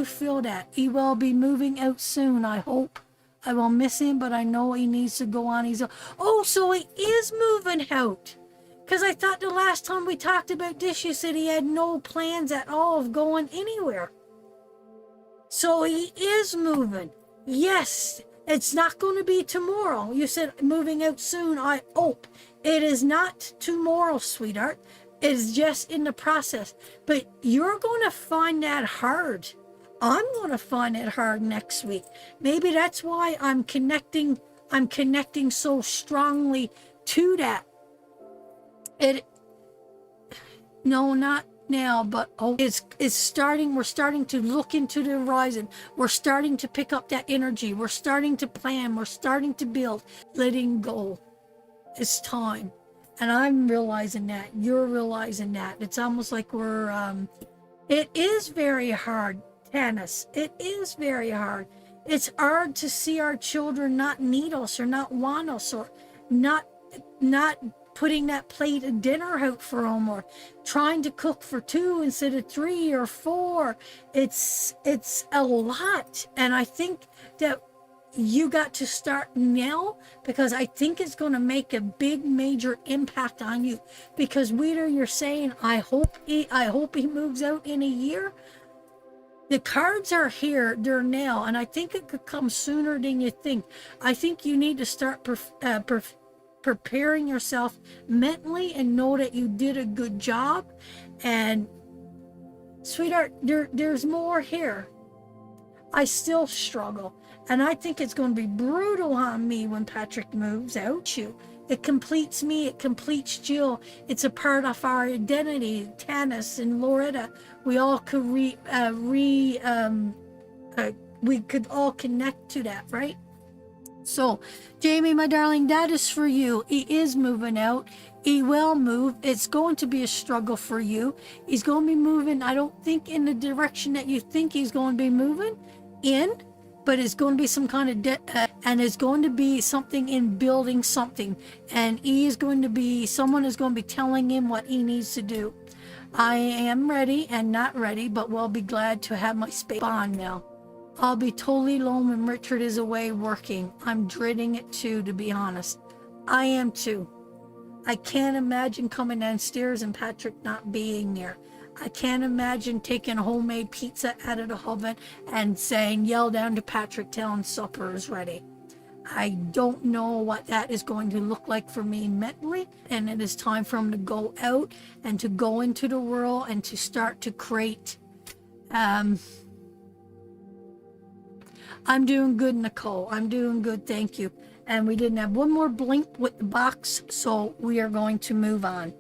feel that he will be moving out soon. I hope. I will miss him, but I know he needs to go on. So he is moving out. Because I thought the last time we talked about this, you said he had no plans at all of going anywhere. So he is moving. Yes, it's not going to be tomorrow. You said moving out soon, I hope. It is not tomorrow, sweetheart. It is just in the process. But you're going to find that hard. I'm going to find it hard next week. Maybe that's why I'm connecting so strongly to that. No, not now, but it's starting. We're starting to look into the horizon. We're starting to pick up that energy. We're starting to plan. We're starting to build. Letting go. It's time. And I'm realizing that. You're realizing that. It's almost like it is very hard. Tannis, it is very hard. It's hard to see our children not need us or not want us or not putting that plate of dinner out for them, or trying to cook for 2 instead of 3 or 4. It's a lot. And I think that you got to start now, because I think it's going to make a big major impact on you. Because Weeder, you're saying, I hope he moves out in a year. The cards are here, they're now, and I think it could come sooner than you think. I think you need to start preparing yourself mentally and know that you did a good job. And sweetheart, there's more here. I still struggle, and I think it's going to be brutal on me when Patrick moves out. It completes me, it completes Jill. It's a part of our identity. Tanis and Loretta, we all could we could all connect to that, right? So, Jamie, my darling, that is for you. He is moving out. He will move. It's going to be a struggle for you. He's going to be moving, I don't think in the direction that you think he's going to be moving in, but it's going to be some kind of and it's going to be something in building something. And someone is going to be telling him what he needs to do. I am ready and not ready, but will be glad to have my space on now. I'll be totally alone when Richard is away working. I'm dreading it too, to be honest. I am too. I can't imagine coming downstairs and Patrick not being there. I can't imagine taking a homemade pizza out of the oven and yell down to Patrick, telling supper is ready. I don't know what that is going to look like for me mentally, and it is time for him to go out and to go into the world and to start to create. I'm doing good, Nicole. I'm doing good, thank you. And we didn't have one more blink with the box, so we are going to move on.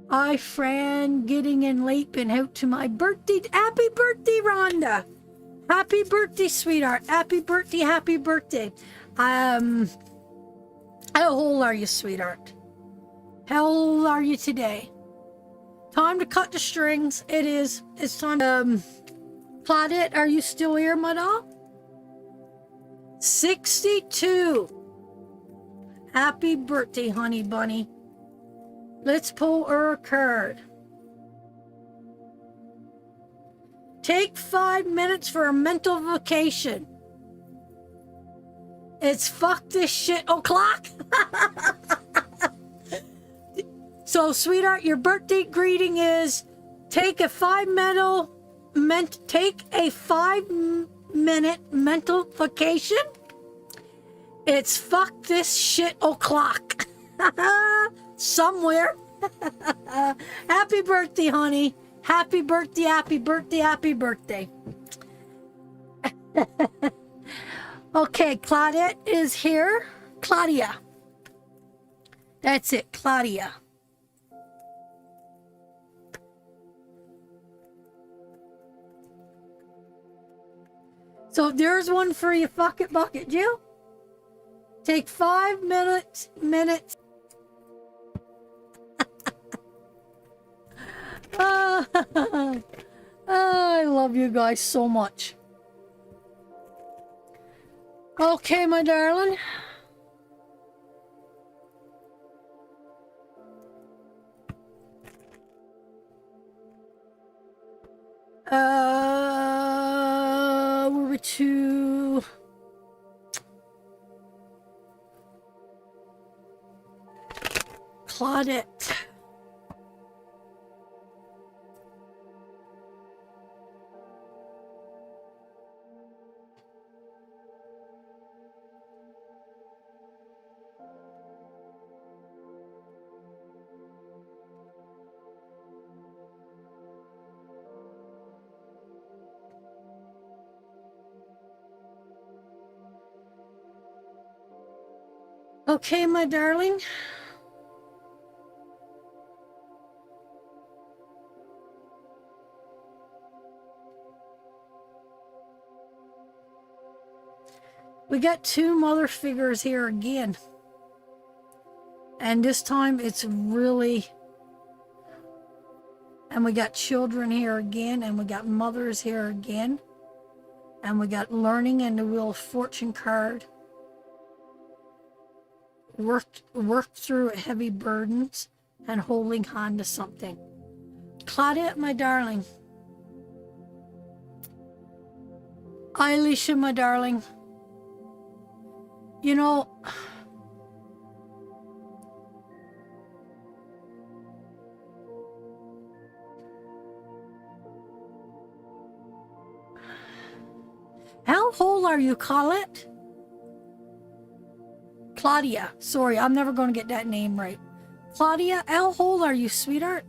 I, Fran, getting in late, been out to my birthday. Happy birthday, Rhonda. Happy birthday, sweetheart. Happy birthday, happy birthday. How old are you, sweetheart? How old are you today? Time to cut the strings. It is. It's time. Claudette, are you still here, my doll? 62. Happy birthday, honey bunny. Let's pull her a card. Take 5 minutes for a mental vacation. It's fuck this shit o'clock. So, sweetheart, your birthday greeting is take a 5-minute mental vacation. It's fuck this shit o'clock. Somewhere. Happy birthday, honey. Happy birthday, happy birthday, happy birthday. Okay, Claudette is here. Claudia. That's it, Claudia. So there's one for you, fuck it bucket, Jill. Take 5 minutes. I love you guys so much. Okay, my darling. We're to Claudette. Okay, my darling. We got 2 mother figures here again. And this time it's really... And we got children here again, and we got mothers here again. And we got learning and the Wheel of Fortune card. Work through heavy burdens and holding on to something. Claudette, my darling. Alicia, my darling. You know, how old are you, Colette? Claudia. Sorry, I'm never going to get that name right. Claudia, how old are you, sweetheart?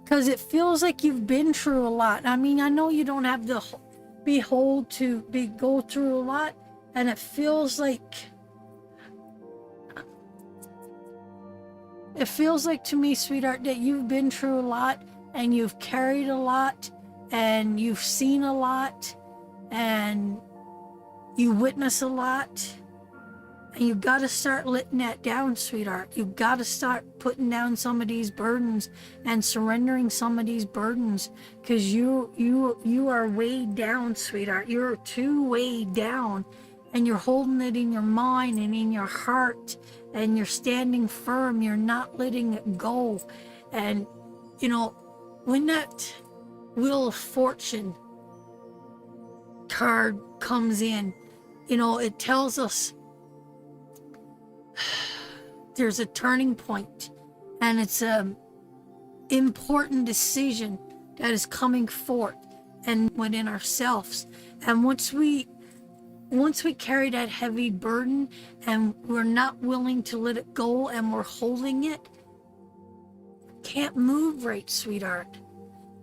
Because it feels like you've been through a lot. I mean, I know you don't have to go through a lot, and it feels like to me, sweetheart, that you've been through a lot, and you've carried a lot, and you've seen a lot, and you witness a lot. And you got to start letting that down, sweetheart. You got to start putting down some of these burdens and surrendering some of these burdens, because you are weighed down, sweetheart. You're too weighed down, and you're holding it in your mind and in your heart, and you're standing firm. You're not letting it go. And you know, when that Wheel of Fortune card comes in, you know, it tells us there's a turning point, and it's an important decision that is coming forth and within ourselves. And once we carry that heavy burden and we're not willing to let it go, and we're holding it, can't move right, sweetheart.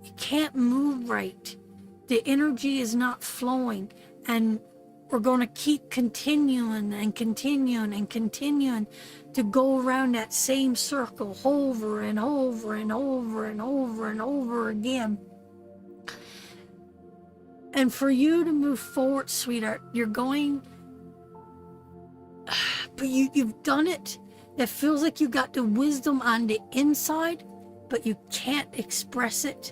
You can't move right. The energy is not flowing, and we're going to keep continuing to go around that same circle over and over and over and over and over again. And for you to move forward, sweetheart, you're going, but you've done it. It feels like you got the wisdom on the inside, but you can't express it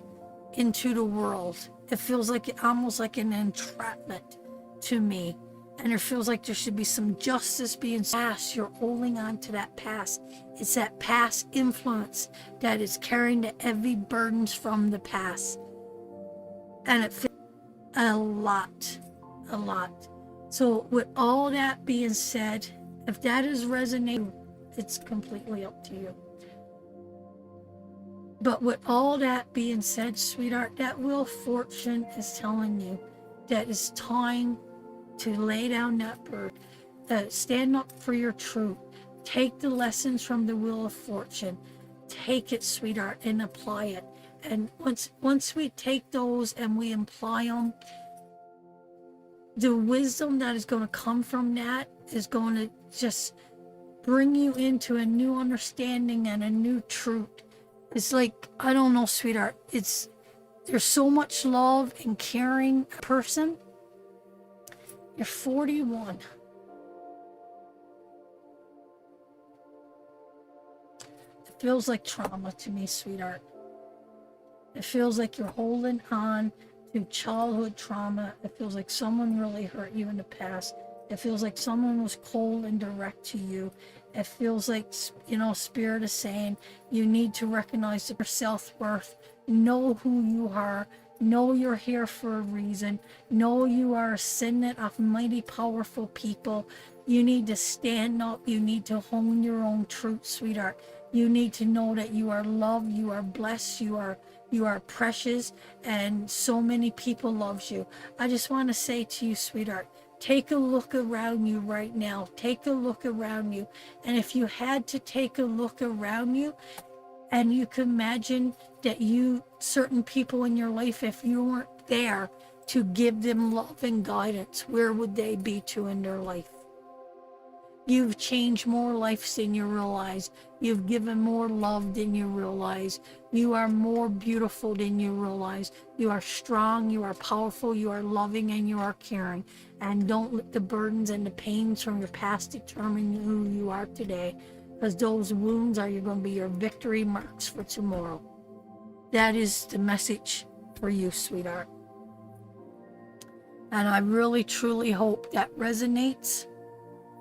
into the world. It feels like almost like an entrapment to me. And it feels like there should be some justice being passed. You're holding on to that past. It's that past influence that is carrying the heavy burdens from the past. And it feels a lot. So with all that being said, if that is resonating, it's completely up to you. But with all that being said, sweetheart, that Wheel of Fortune is telling you that it's time to lay down that burden, stand up for your truth, take the lessons from the Wheel of Fortune, take it, sweetheart, and apply it. And once we take those and we apply them, the wisdom that is going to come from that is going to just bring you into a new understanding and a new truth. It's like, I don't know, sweetheart, there's so much love and caring person. You're 41. It feels like trauma to me, sweetheart. It feels like you're holding on to childhood trauma. It feels like someone really hurt you in the past. It feels like someone was cold and direct to you. It feels like, you know, Spirit is saying you need to recognize your self-worth, know who you are, know you're here for a reason, know you are a ascendant of mighty powerful people. You need to stand up. You need to hone your own truth, sweetheart. You need to know that you are loved, you are blessed, you are precious, and so many people loves you. I just want to say to you, sweetheart, take a look around you right now. Take a look around you. And if you had to take a look around you, and you can imagine that certain people in your life, if you weren't there to give them love and guidance, where would they be to in their life? You've changed more lives than you realize. You've given more love than you realize. You are more beautiful than you realize. You are strong, you are powerful, you are loving, and you are caring. And don't let the burdens and the pains from your past determine who you are today, because those wounds are going to be your victory marks for tomorrow. That is the message for you, sweetheart. And I really, truly hope that resonates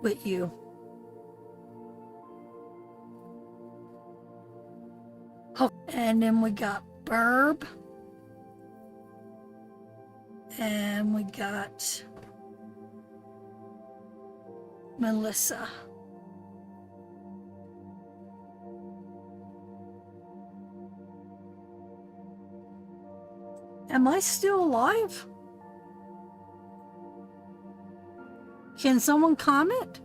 with you. Oh, and then we got Burb. And we got Melissa. Am I still alive? Can someone comment?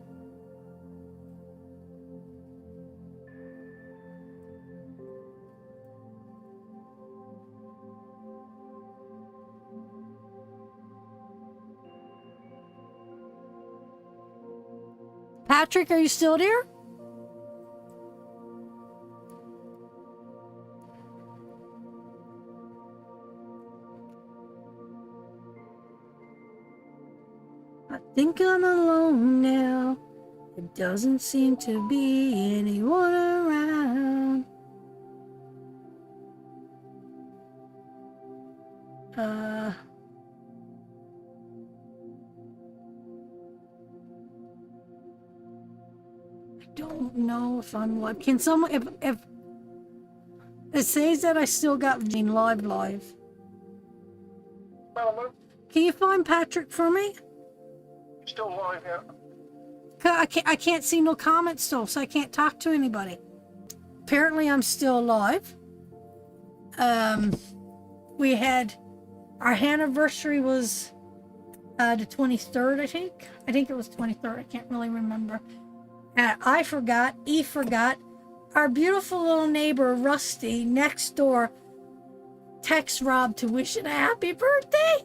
Patrick, are you still there? I think I'm alone now. There doesn't seem to be anyone around. I don't know if I'm live. Can someone, if it says that I still got live. Hello? Can you find Patrick for me? Still live, yeah. I can't see no comments though, so I can't talk to anybody. Apparently I'm still alive. We had our anniversary was the 23rd, I think. I think it was 23rd. I can't really remember. I forgot. E forgot. Our beautiful little neighbor Rusty next door texts Rob to wish him a happy birthday.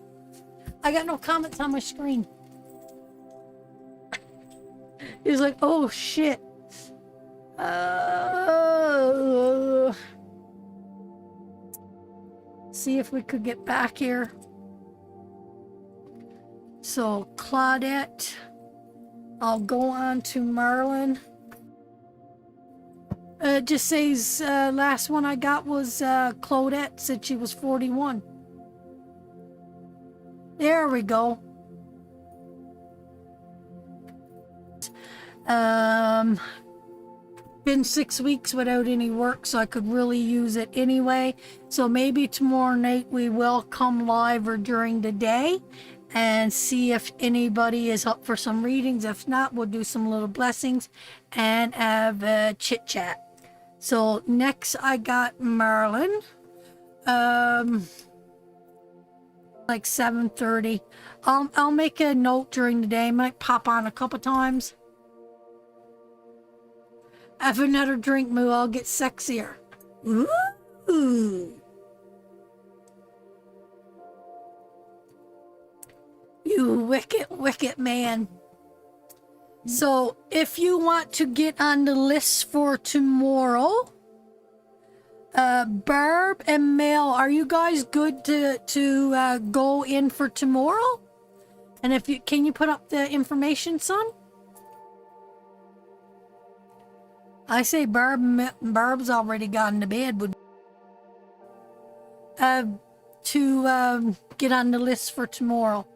I got no comments on my screen. He's like, oh shit. See if we could get back here. So Claudette, I'll go on to Marlon. It just says last one I got was Claudette said she was 41. There we go. Been 6 weeks without any work, so I could really use it anyway. So maybe tomorrow night we will come live or during the day and see if anybody is up for some readings. If not, we'll do some little blessings and have a chit chat. So next I got Marlon. Like 7:30. I'll make a note during the day. I might pop on a couple times. Have another drink, Moo. I'll get sexier. Ooh. You wicked, wicked man. So if you want to get on the list for tomorrow, Barb and Mel, are you guys good to go in for tomorrow? And if you can you put up the information, son? I say Barb's already gotten to bed. Would to get on the list for tomorrow.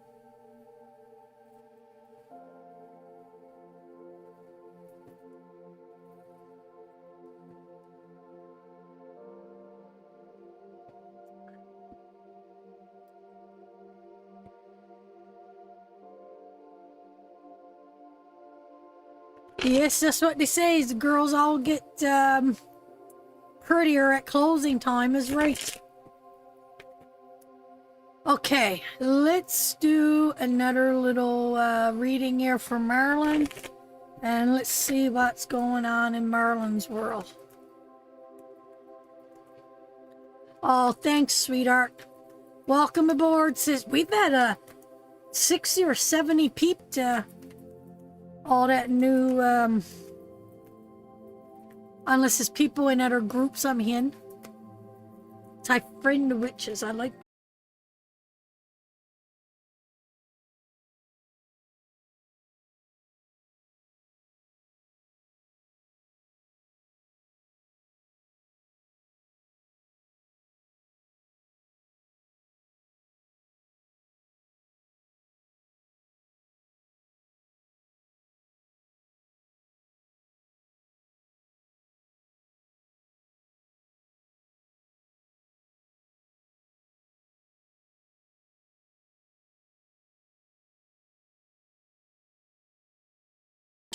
Yes, that's what they say. Is the girls all get prettier at closing time is right. Okay, let's do another little reading here for Marlon. And let's see what's going on in Marlon's world. Oh, thanks, sweetheart. Welcome aboard, sis. We've had 60 or 70 peeped all that new, unless it's people in other groups I'm in. Type friend the witches. I like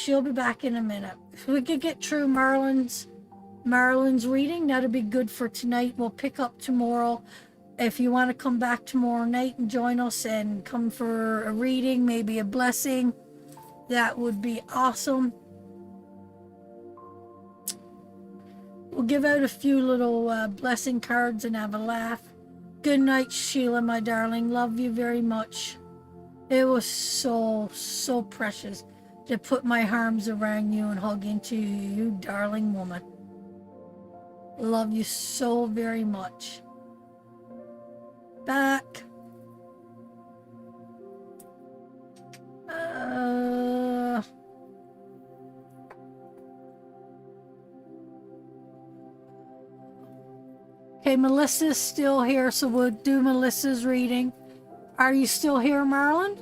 She'll be back in a minute. If we could get through Marlon's reading, that'd be good for tonight. We'll pick up tomorrow. If you want to come back tomorrow night and join us and come for a reading, maybe a blessing, that would be awesome. We'll give out a few little blessing cards and have a laugh. Good night, Sheila, my darling. Love you very much. It was so, so precious to put my arms around you and hug into you, you darling woman. Love you so very much. Back. Okay, Melissa's still here, so we'll do Melissa's reading. Are you still here, Marlon?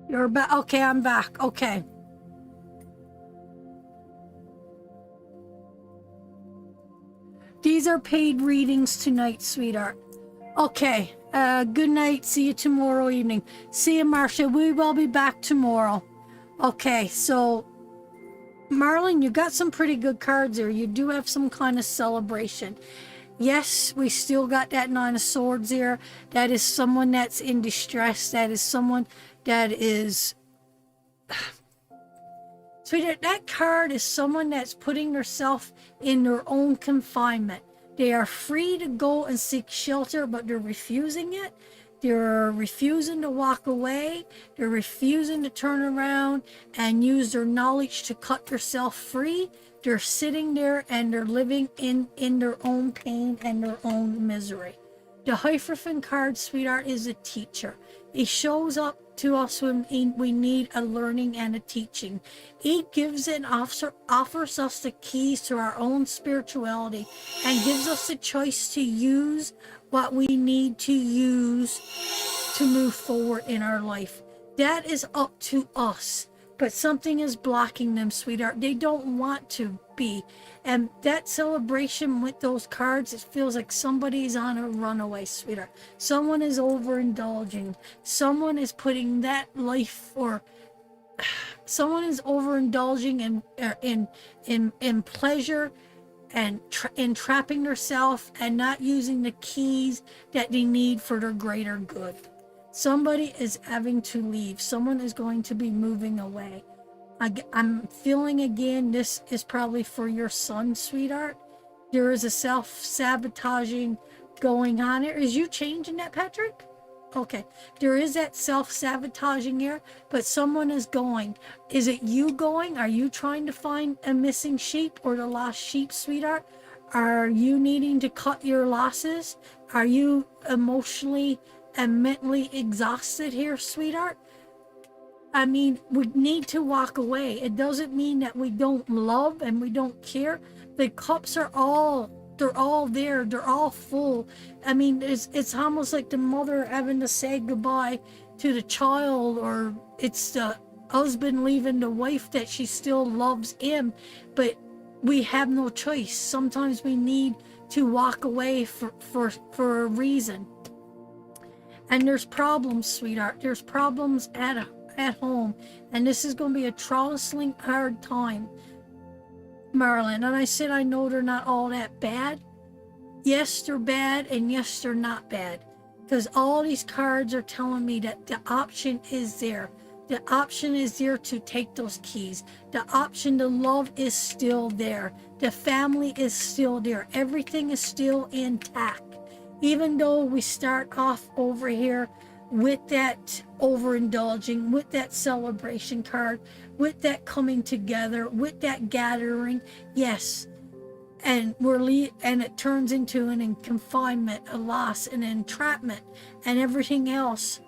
You're back. Okay, I'm back. Okay. These are paid readings tonight, sweetheart. Okay. Good night. See you tomorrow evening. See you, Marcia. We will be back tomorrow. Okay, so Marlon, you got some pretty good cards there. You do have some kind of celebration. Yes, we still got that Nine of Swords there. That is someone that's in distress. That is someone that is... Sweetheart, that card is someone that's putting themselves in their own confinement. They are free to go and seek shelter, but they're refusing it. They're refusing to walk away. They're refusing to turn around and use their knowledge to cut themselves free. They're sitting there and they're living in their own pain and their own misery. The Hierophant card, sweetheart, is a teacher. It shows up to us when we need a learning and a teaching. It gives and offers us the keys to our own spirituality and gives us the choice to use what we need to use to move forward in our life. That is up to us. But something is blocking them, sweetheart. They don't want to be. And that celebration with those cards, it feels like somebody's on a runaway, sweetheart. Someone is overindulging. Someone is putting that life, or someone is overindulging in pleasure and entrapping themselves and not using the keys that they need for their greater good. Somebody is having to leave. Someone is going to be moving away. I'm feeling again, this is probably for your son, sweetheart. There is a self-sabotaging going on here. Is you changing that, Patrick? Okay. There is that self-sabotaging here, but someone is going. Is it you going? Are you trying to find a missing sheep or the lost sheep, sweetheart? Are you needing to cut your losses? Are you emotionally and mentally exhausted here, sweetheart? I mean, we need to walk away. It doesn't mean that we don't love and we don't care. The cups are all, they're all there. They're all full. I mean, it's almost like the mother having to say goodbye to the child, or it's the husband leaving the wife that she still loves him, but we have no choice. Sometimes we need to walk away for a reason. And there's problems, sweetheart. There's problems at home. And this is going to be a troubling, hard time, Marlon. And I said, I know they're not all that bad. Yes, they're bad. And yes, they're not bad. Because all these cards are telling me that the option is there. The option is there to take those keys. The option to love is still there. The family is still there. Everything is still intact. Even though we start off over here with that overindulging, with that celebration card, with that coming together, with that gathering, yes, and and it turns into an confinement, a loss, an entrapment, and everything else.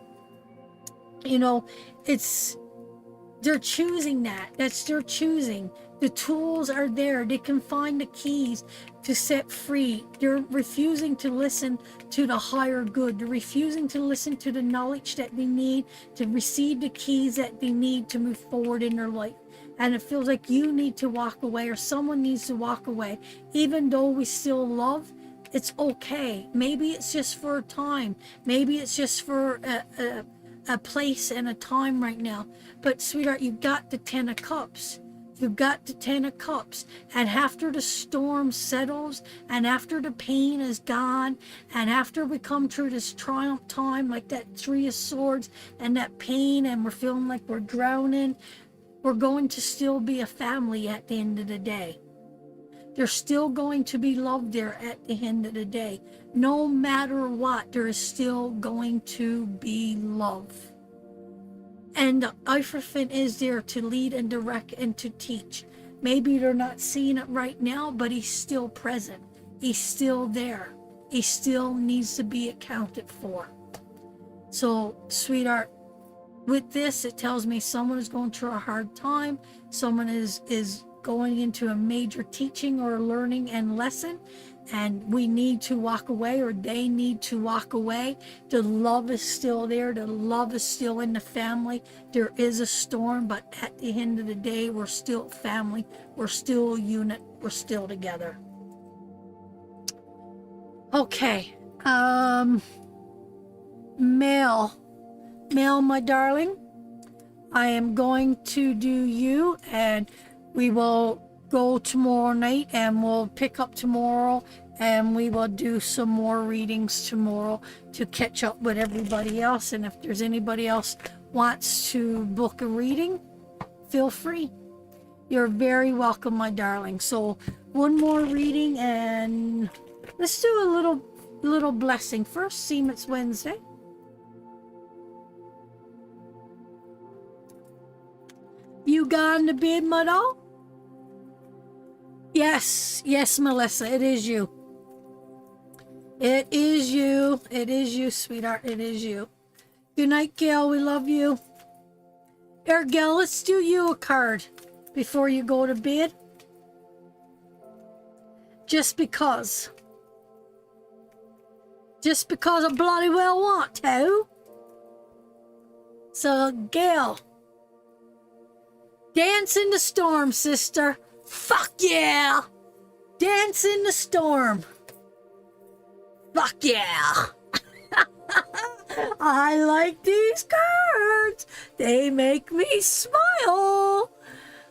You know, they're choosing that. That's their choosing. The tools are there. They can find the keys to set free. They're refusing to listen to the higher good. They're refusing to listen to the knowledge that they need to receive the keys that they need to move forward in their life. And it feels like you need to walk away or someone needs to walk away. Even though we still love, it's okay. Maybe it's just for a time. Maybe it's just for a place and a time right now. But sweetheart, you've got the 10 of Cups. You've got the 10 of Cups. And after the storm settles, and after the pain is gone, and after we come through this triumph time, like that 3 of Swords, and that pain, and we're feeling like we're drowning, we're going to still be a family at the end of the day. There's still going to be love there at the end of the day. No matter what, there is still going to be love. And the Hierophant is there to lead and direct and to teach. Maybe they're not seeing it right now, but he's still present. He's still there. He still needs to be accounted for. So, sweetheart, with this, it tells me someone is going through a hard time. Someone is going into a major teaching or learning and lesson. And we need to walk away, or they need to walk away. The love is still there. The love is still in the family. There is a storm, but at the end of the day, we're still family. We're still a unit. We're still together. Okay. Male, my darling, I am going to do you, and we will go tomorrow night, and we'll pick up tomorrow, and we will do some more readings tomorrow to catch up with everybody else. And if there's anybody else wants to book a reading, feel free. You're very welcome, my darling. So one more reading, and let's do a little blessing first. Seeing it's Wednesday. You gone to bed, my doll? Yes, Melissa, it is you. It is you, sweetheart, it is you. Good night, Gail, we love you. Here, Gail, let's do you a card before you go to bed. Just because I bloody well want to. So, Gail, dance in the storm, sister. Fuck yeah! Dance in the storm. Fuck yeah! I like these cards. They make me smile.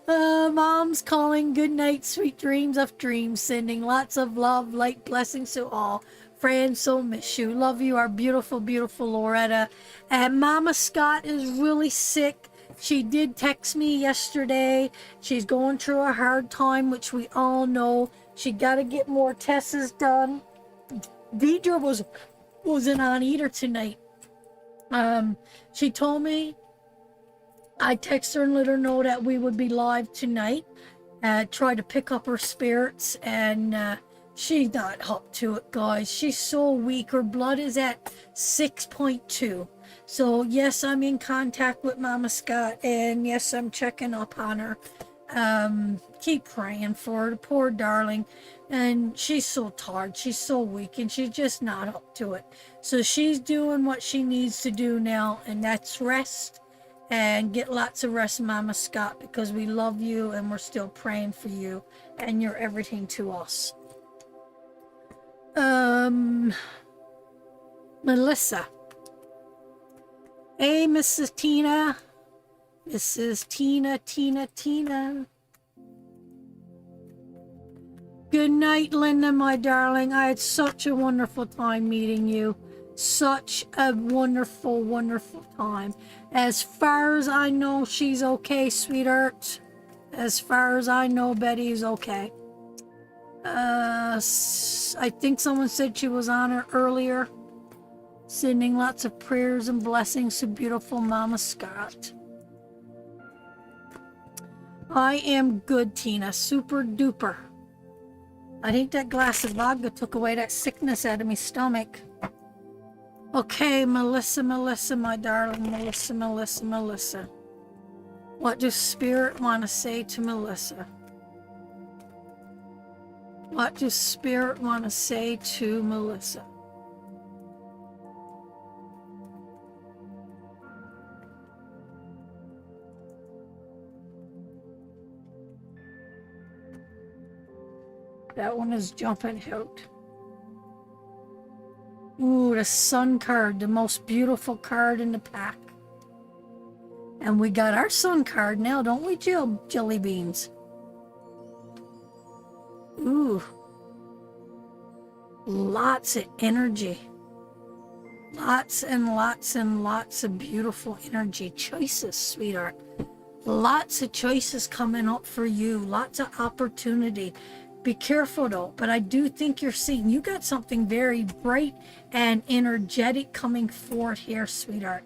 Mom's calling. Good night, sweet dreams of dreams. Sending lots of love, light, blessings to all. Fran, so miss you. Love you, our beautiful, beautiful Loretta. And Mama Scott is really sick. She did text me yesterday. She's going through a hard time, which we all know. She got to get more tests done. Deidre wasn't on either tonight. She told me, I texted her and let her know that we would be live tonight. Try to pick up her spirits, and she's not up to it, guys. She's so weak. Her blood is at 6.2. So, yes, I'm in contact with Mama Scott, and yes, I'm checking up on her. Keep praying for her, the poor darling. And she's so tired, she's so weak, and she's just not up to it. So she's doing what she needs to do now, and that's rest. And get lots of rest, Mama Scott, because we love you, and we're still praying for you, and you're everything to us. Melissa. Hey, Mrs. Tina. Mrs. Tina. Good night, Linda, my darling. I had such a wonderful time meeting you. Such a wonderful, wonderful time. As far as I know, she's okay, sweetheart. As far as I know, Betty's okay. I think someone said she was on her earlier. Sending lots of prayers and blessings to beautiful Mama Scott. I am good, Tina. Super duper. I think that glass of vodka took away that sickness out of my stomach. Okay, Melissa, my darling. Melissa. What does Spirit want to say to Melissa? What does Spirit want to say to Melissa? That one is jumping out. Ooh, the Sun card, the most beautiful card in the pack. And we got our Sun card now, don't we, Jill? Jelly beans. Ooh. Lots of energy. Lots and lots and lots of beautiful energy. Choices, sweetheart. Lots of choices coming up for you. Lots of opportunity. Be careful though, but I do think you're seeing, you got something very bright and energetic coming forth here, sweetheart.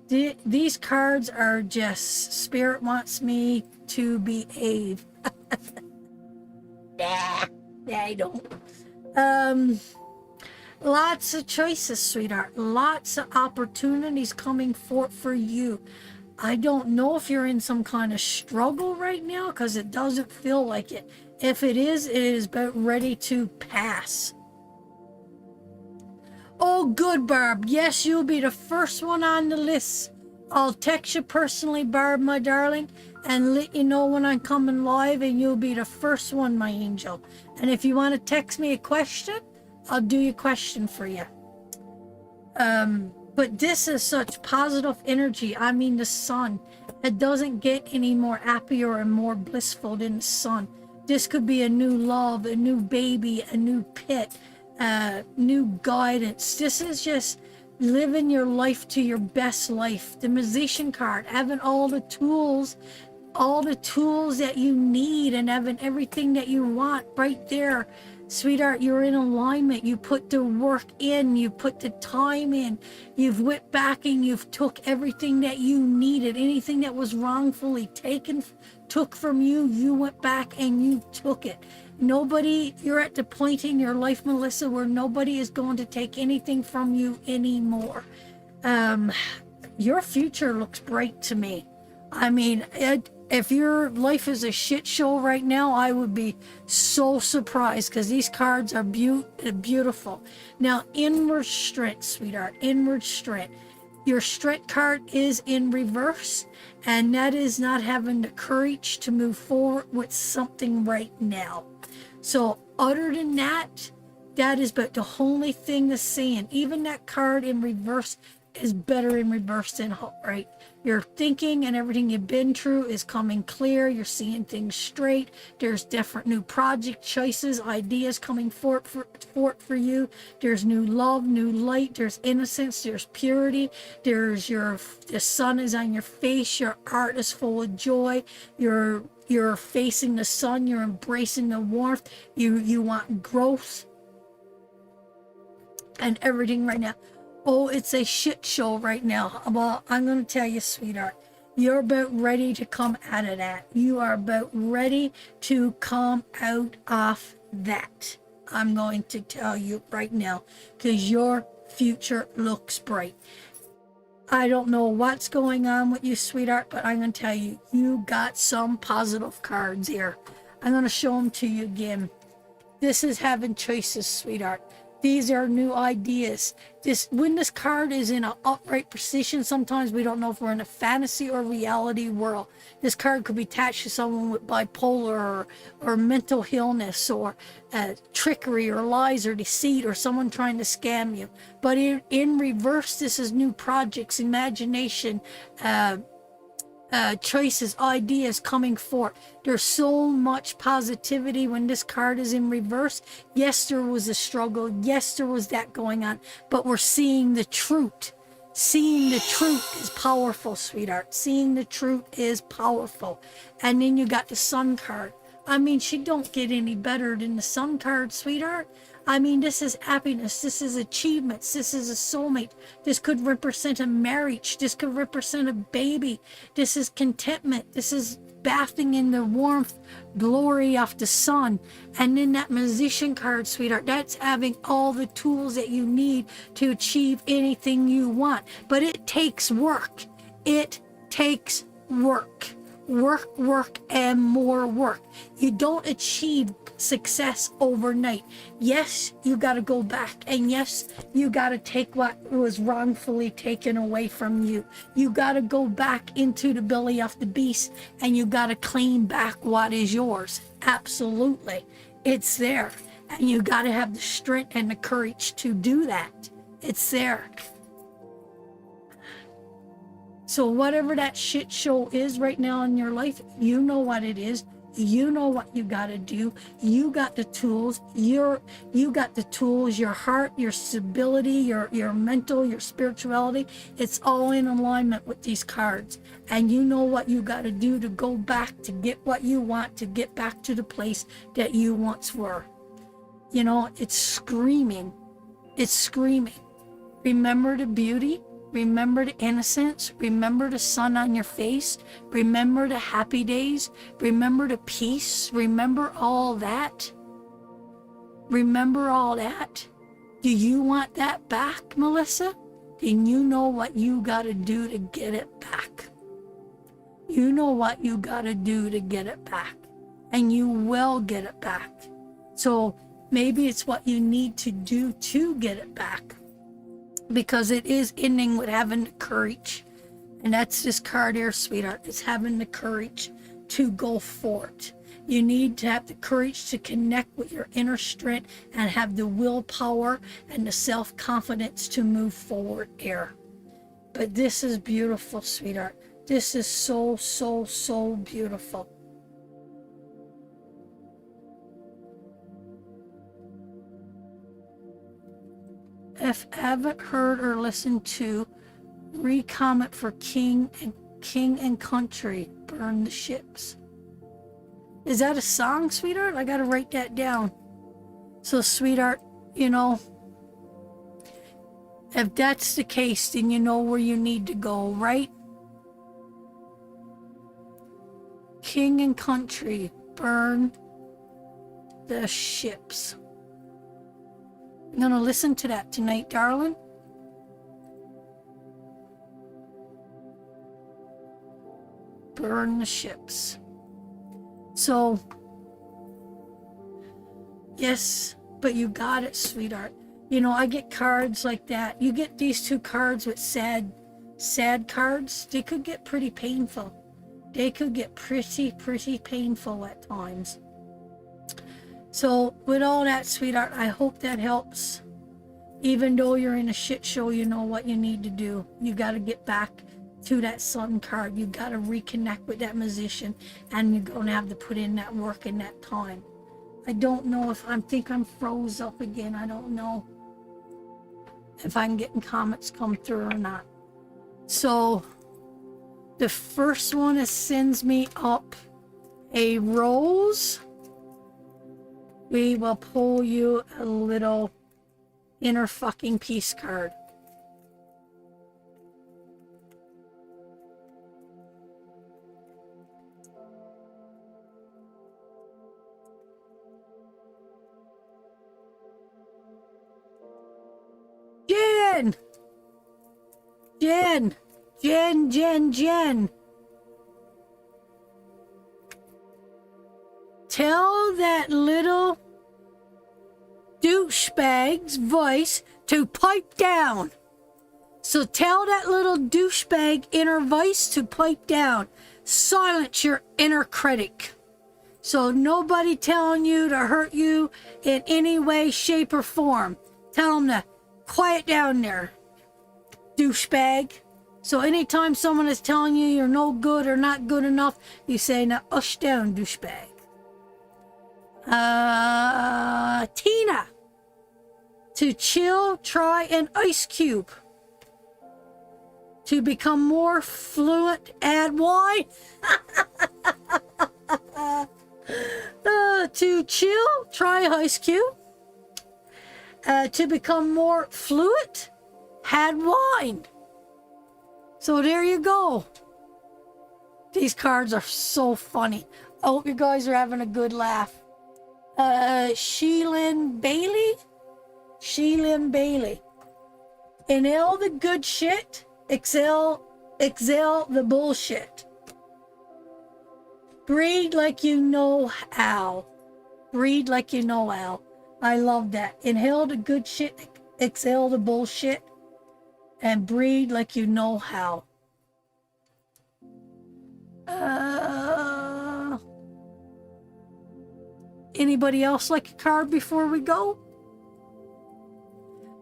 These cards are just, Spirit wants me to behave. Nah, I don't. Lots of choices, sweetheart. Lots of opportunities coming forth for you. I don't know if you're in some kind of struggle right now, because it doesn't feel like it. If it is about ready to pass. Oh, good, Barb. Yes, you'll be the first one on the list. I'll text you personally, Barb, my darling, and let you know when I'm coming live, and you'll be the first one, my angel. And if you want to text me a question, I'll do your question for you. But this is such positive energy. I mean, the Sun. It doesn't get any more happier and more blissful than the Sun. This could be a new love, a new baby, a new pet, new guidance. This is just living your life to your best life. The Musician card, having all the tools that you need, and having everything that you want right there. Sweetheart, you're in alignment. You put the work in, you put the time in, you've went back and you've took everything that you needed, anything that was wrongfully took from you, you went back and you took it. Nobody, you're at the point in your life, Melissa, where nobody is going to take anything from you anymore. Your future looks bright to me. I mean, if your life is a shit show right now, I would be so surprised, because these cards are beautiful. Now, inward strength, sweetheart, inward strength. Your strength card is in reverse, and that is not having the courage to move forward with something right now. So other than that, that is but the only thing that's saying. Even that card in reverse is better in reverse than right. Your thinking and everything you've been through is coming clear. You're seeing things straight. There's different new project choices, ideas coming forth for you. There's new love, new light. There's innocence. There's purity. There's the sun is on your face. Your heart is full of joy. You're facing the sun. You're embracing the warmth. You want growth and everything right now. Oh, it's a shit show right now. Well, I'm going to tell you, sweetheart, you're about ready to come out of that. You are about ready to come out of that. I'm going to tell you right now, because your future looks bright. I don't know what's going on with you, sweetheart, but I'm going to tell you, you got some positive cards here. I'm going to show them to you again. This is having choices, sweetheart. These are new ideas. When this card is in an upright position, sometimes we don't know if we're in a fantasy or reality world. This card could be attached to someone with bipolar or mental illness or trickery or lies or deceit or someone trying to scam you. But in reverse, this is new projects, imagination, choices, ideas coming forth. There's so much positivity when this card is in reverse. Yes, there was a struggle. Yes, there was that going on, but we're seeing the truth. Seeing the truth is powerful, sweetheart. Seeing the truth is powerful. And then you got the Sun card. I mean, she don't get any better than the Sun card, sweetheart. I mean, this is happiness. This is achievements. This is a soulmate. This could represent a marriage. This could represent a baby. This is contentment. This is bathing in the warmth, glory of the sun. And then that Musician card, sweetheart, that's having all the tools that you need to achieve anything you want. But it takes work. It takes work. work, work, and more work. You don't achieve success overnight. Yes, you got to go back, and yes, you got to take what was wrongfully taken away from you. You got to go back into the belly of the beast, and you got to claim back what is yours. Absolutely. It's there, and you got to have the strength and the courage to do that. It's there. So whatever that shit show is right now in your life, you know what it is. You know what you got to do. You got the tools. You got the tools, your heart, your stability, your mental, your spirituality. It's all in alignment with these cards. And you know what you got to do to go back, to get what you want, to get back to the place that you once were. You know, it's screaming. It's screaming. Remember the beauty. Remember the innocence. Remember the sun on your face. Remember the happy days. Remember the peace. Remember all that. Remember all that. Do you want that back, Melissa? Then you know what you got to do to get it back. You know what you got to do to get it back. And you will get it back. So maybe it's what you need to do to get it back. Because it is ending with having the courage. And that's this card here, sweetheart. It's having the courage to go for it. You need to have the courage to connect with your inner strength and have the willpower and the self-confidence to move forward here. But this is beautiful, sweetheart. This is so, so, so beautiful. If haven't heard or listened to, re-comment for King and Country, Burn the Ships. Is that a song, sweetheart? I gotta write that down. So, sweetheart, you know, if that's the case, then you know where you need to go, right? King and Country, Burn the Ships. I'm going to listen to that tonight, darling. Burn the ships. So, yes, but you got it, sweetheart. You know, I get cards like that. You get these two cards with sad cards. They could get pretty painful. They could get pretty painful at times. So with all that, sweetheart, I hope that helps. Even though you're in a shit show, you know what you need to do. You got to get back to that sun card. You got to reconnect with that musician, and you're going to have to put in that work in that time. I don't know if I'm froze up again. I don't know if I'm getting comments come through or not. So the first one is sends me up a rose. We will pull you a little inner fucking peace card. Jen. Tell that little douchebag's voice to pipe down. So tell that little douchebag inner voice to pipe down. Silence your inner critic. So nobody telling you to hurt you in any way, shape, or form. Tell them to quiet down there, douchebag. So anytime someone is telling you you're no good or not good enough, you say, now hush down, douchebag. Tina. To chill, try an ice cube. To become more fluent, add wine. To chill, try ice cube. To become more fluent, add wine. So there you go. These cards are so funny. I hope you guys are having a good laugh. Sheilyn Bailey. Inhale the good shit. Exhale the bullshit. Breathe like you know how. Breathe like you know how. I love that. Inhale the good shit, exhale the bullshit, and breathe like you know how. Anybody else like a card before we go?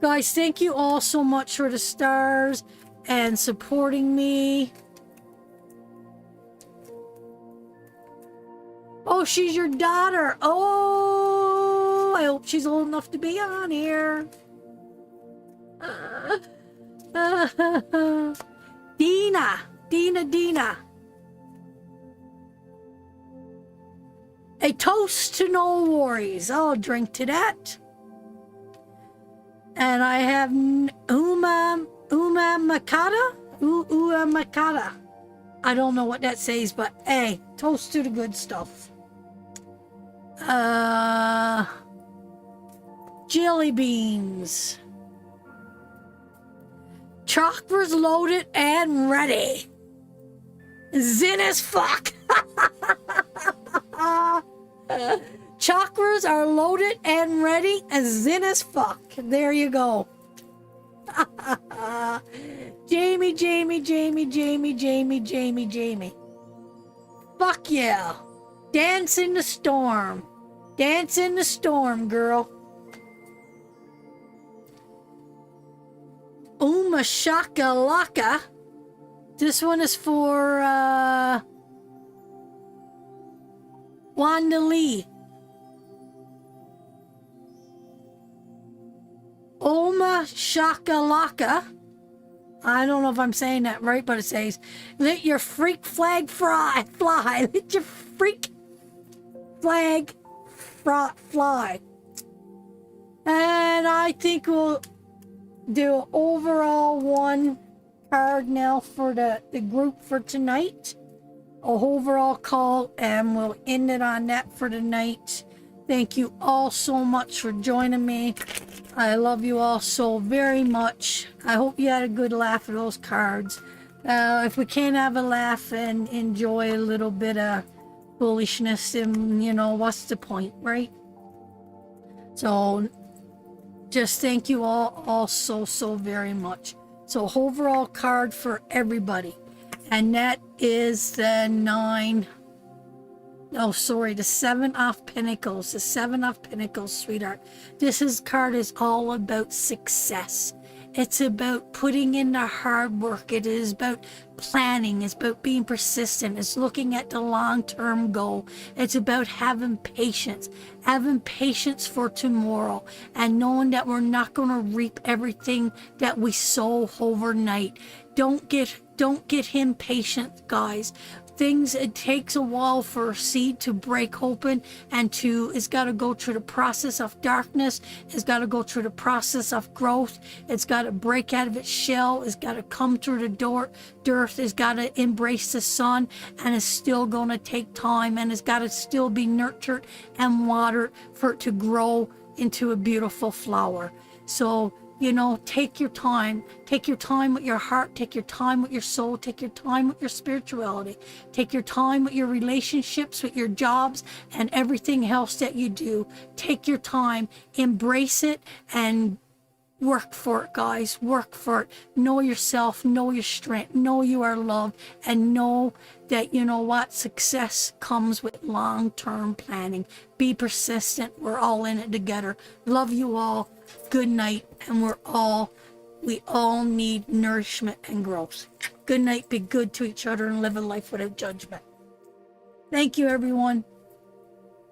Guys, thank you all so much for the stars and supporting me. Oh, she's your daughter. Oh, I hope she's old enough to be on here. Dina. A toast to no worries. I'll drink to that. And I have Uma Makata. Makata. I don't know what that says, but hey, toast to the good stuff. Jelly beans. Chakras loaded and ready. Zen as fuck. Chakras are loaded and ready as zen as fuck. There you go. Jamie. Fuck yeah. Dance in the storm. Dance in the storm, girl. Uma shakalaka. This one is for Wanda Lee. Oma shakalaka. I don't know if I'm saying that right, but it says, let your freak flag fly. Let your freak flag fly. And I think we'll do overall one card now for the group for tonight. A overall call, and we'll end it on that for tonight. Thank you all so much for joining me. I love you all so very much. I hope you had a good laugh at those cards. If we can't have a laugh and enjoy a little bit of foolishness, and you know, what's the point, right? So just thank you all so very much. So overall card for everybody, and that is the the 7 of Pentacles. The 7 of Pentacles, sweetheart. This card is all about success. It's about putting in the hard work. It is about planning. It's about being persistent. It's looking at the long-term goal. It's about having patience for tomorrow, and knowing that we're not going to reap everything that we sow overnight. Don't get impatient, guys. It takes a while for a seed to break open, and it's got to go through the process of darkness. It's got to go through the process of growth. It's got to break out of its shell. It's got to come through the dirt. It's got to embrace the sun, and it's still going to take time, and it's got to still be nurtured and watered for it to grow into a beautiful flower. So, you know, take your time. Take your time with your heart. Take your time with your soul. Take your time with your spirituality. Take your time with your relationships, with your jobs, and everything else that you do. Take your time. Embrace it and work for it, guys. Work for it. Know yourself. Know your strength. Know you are loved. And know that, you know what, success comes with long-term planning. Be persistent. We're all in it together. Love you all. Good night. And we all need nourishment and growth. Good night. Be good to each other and live a life without judgment. Thank you, everyone.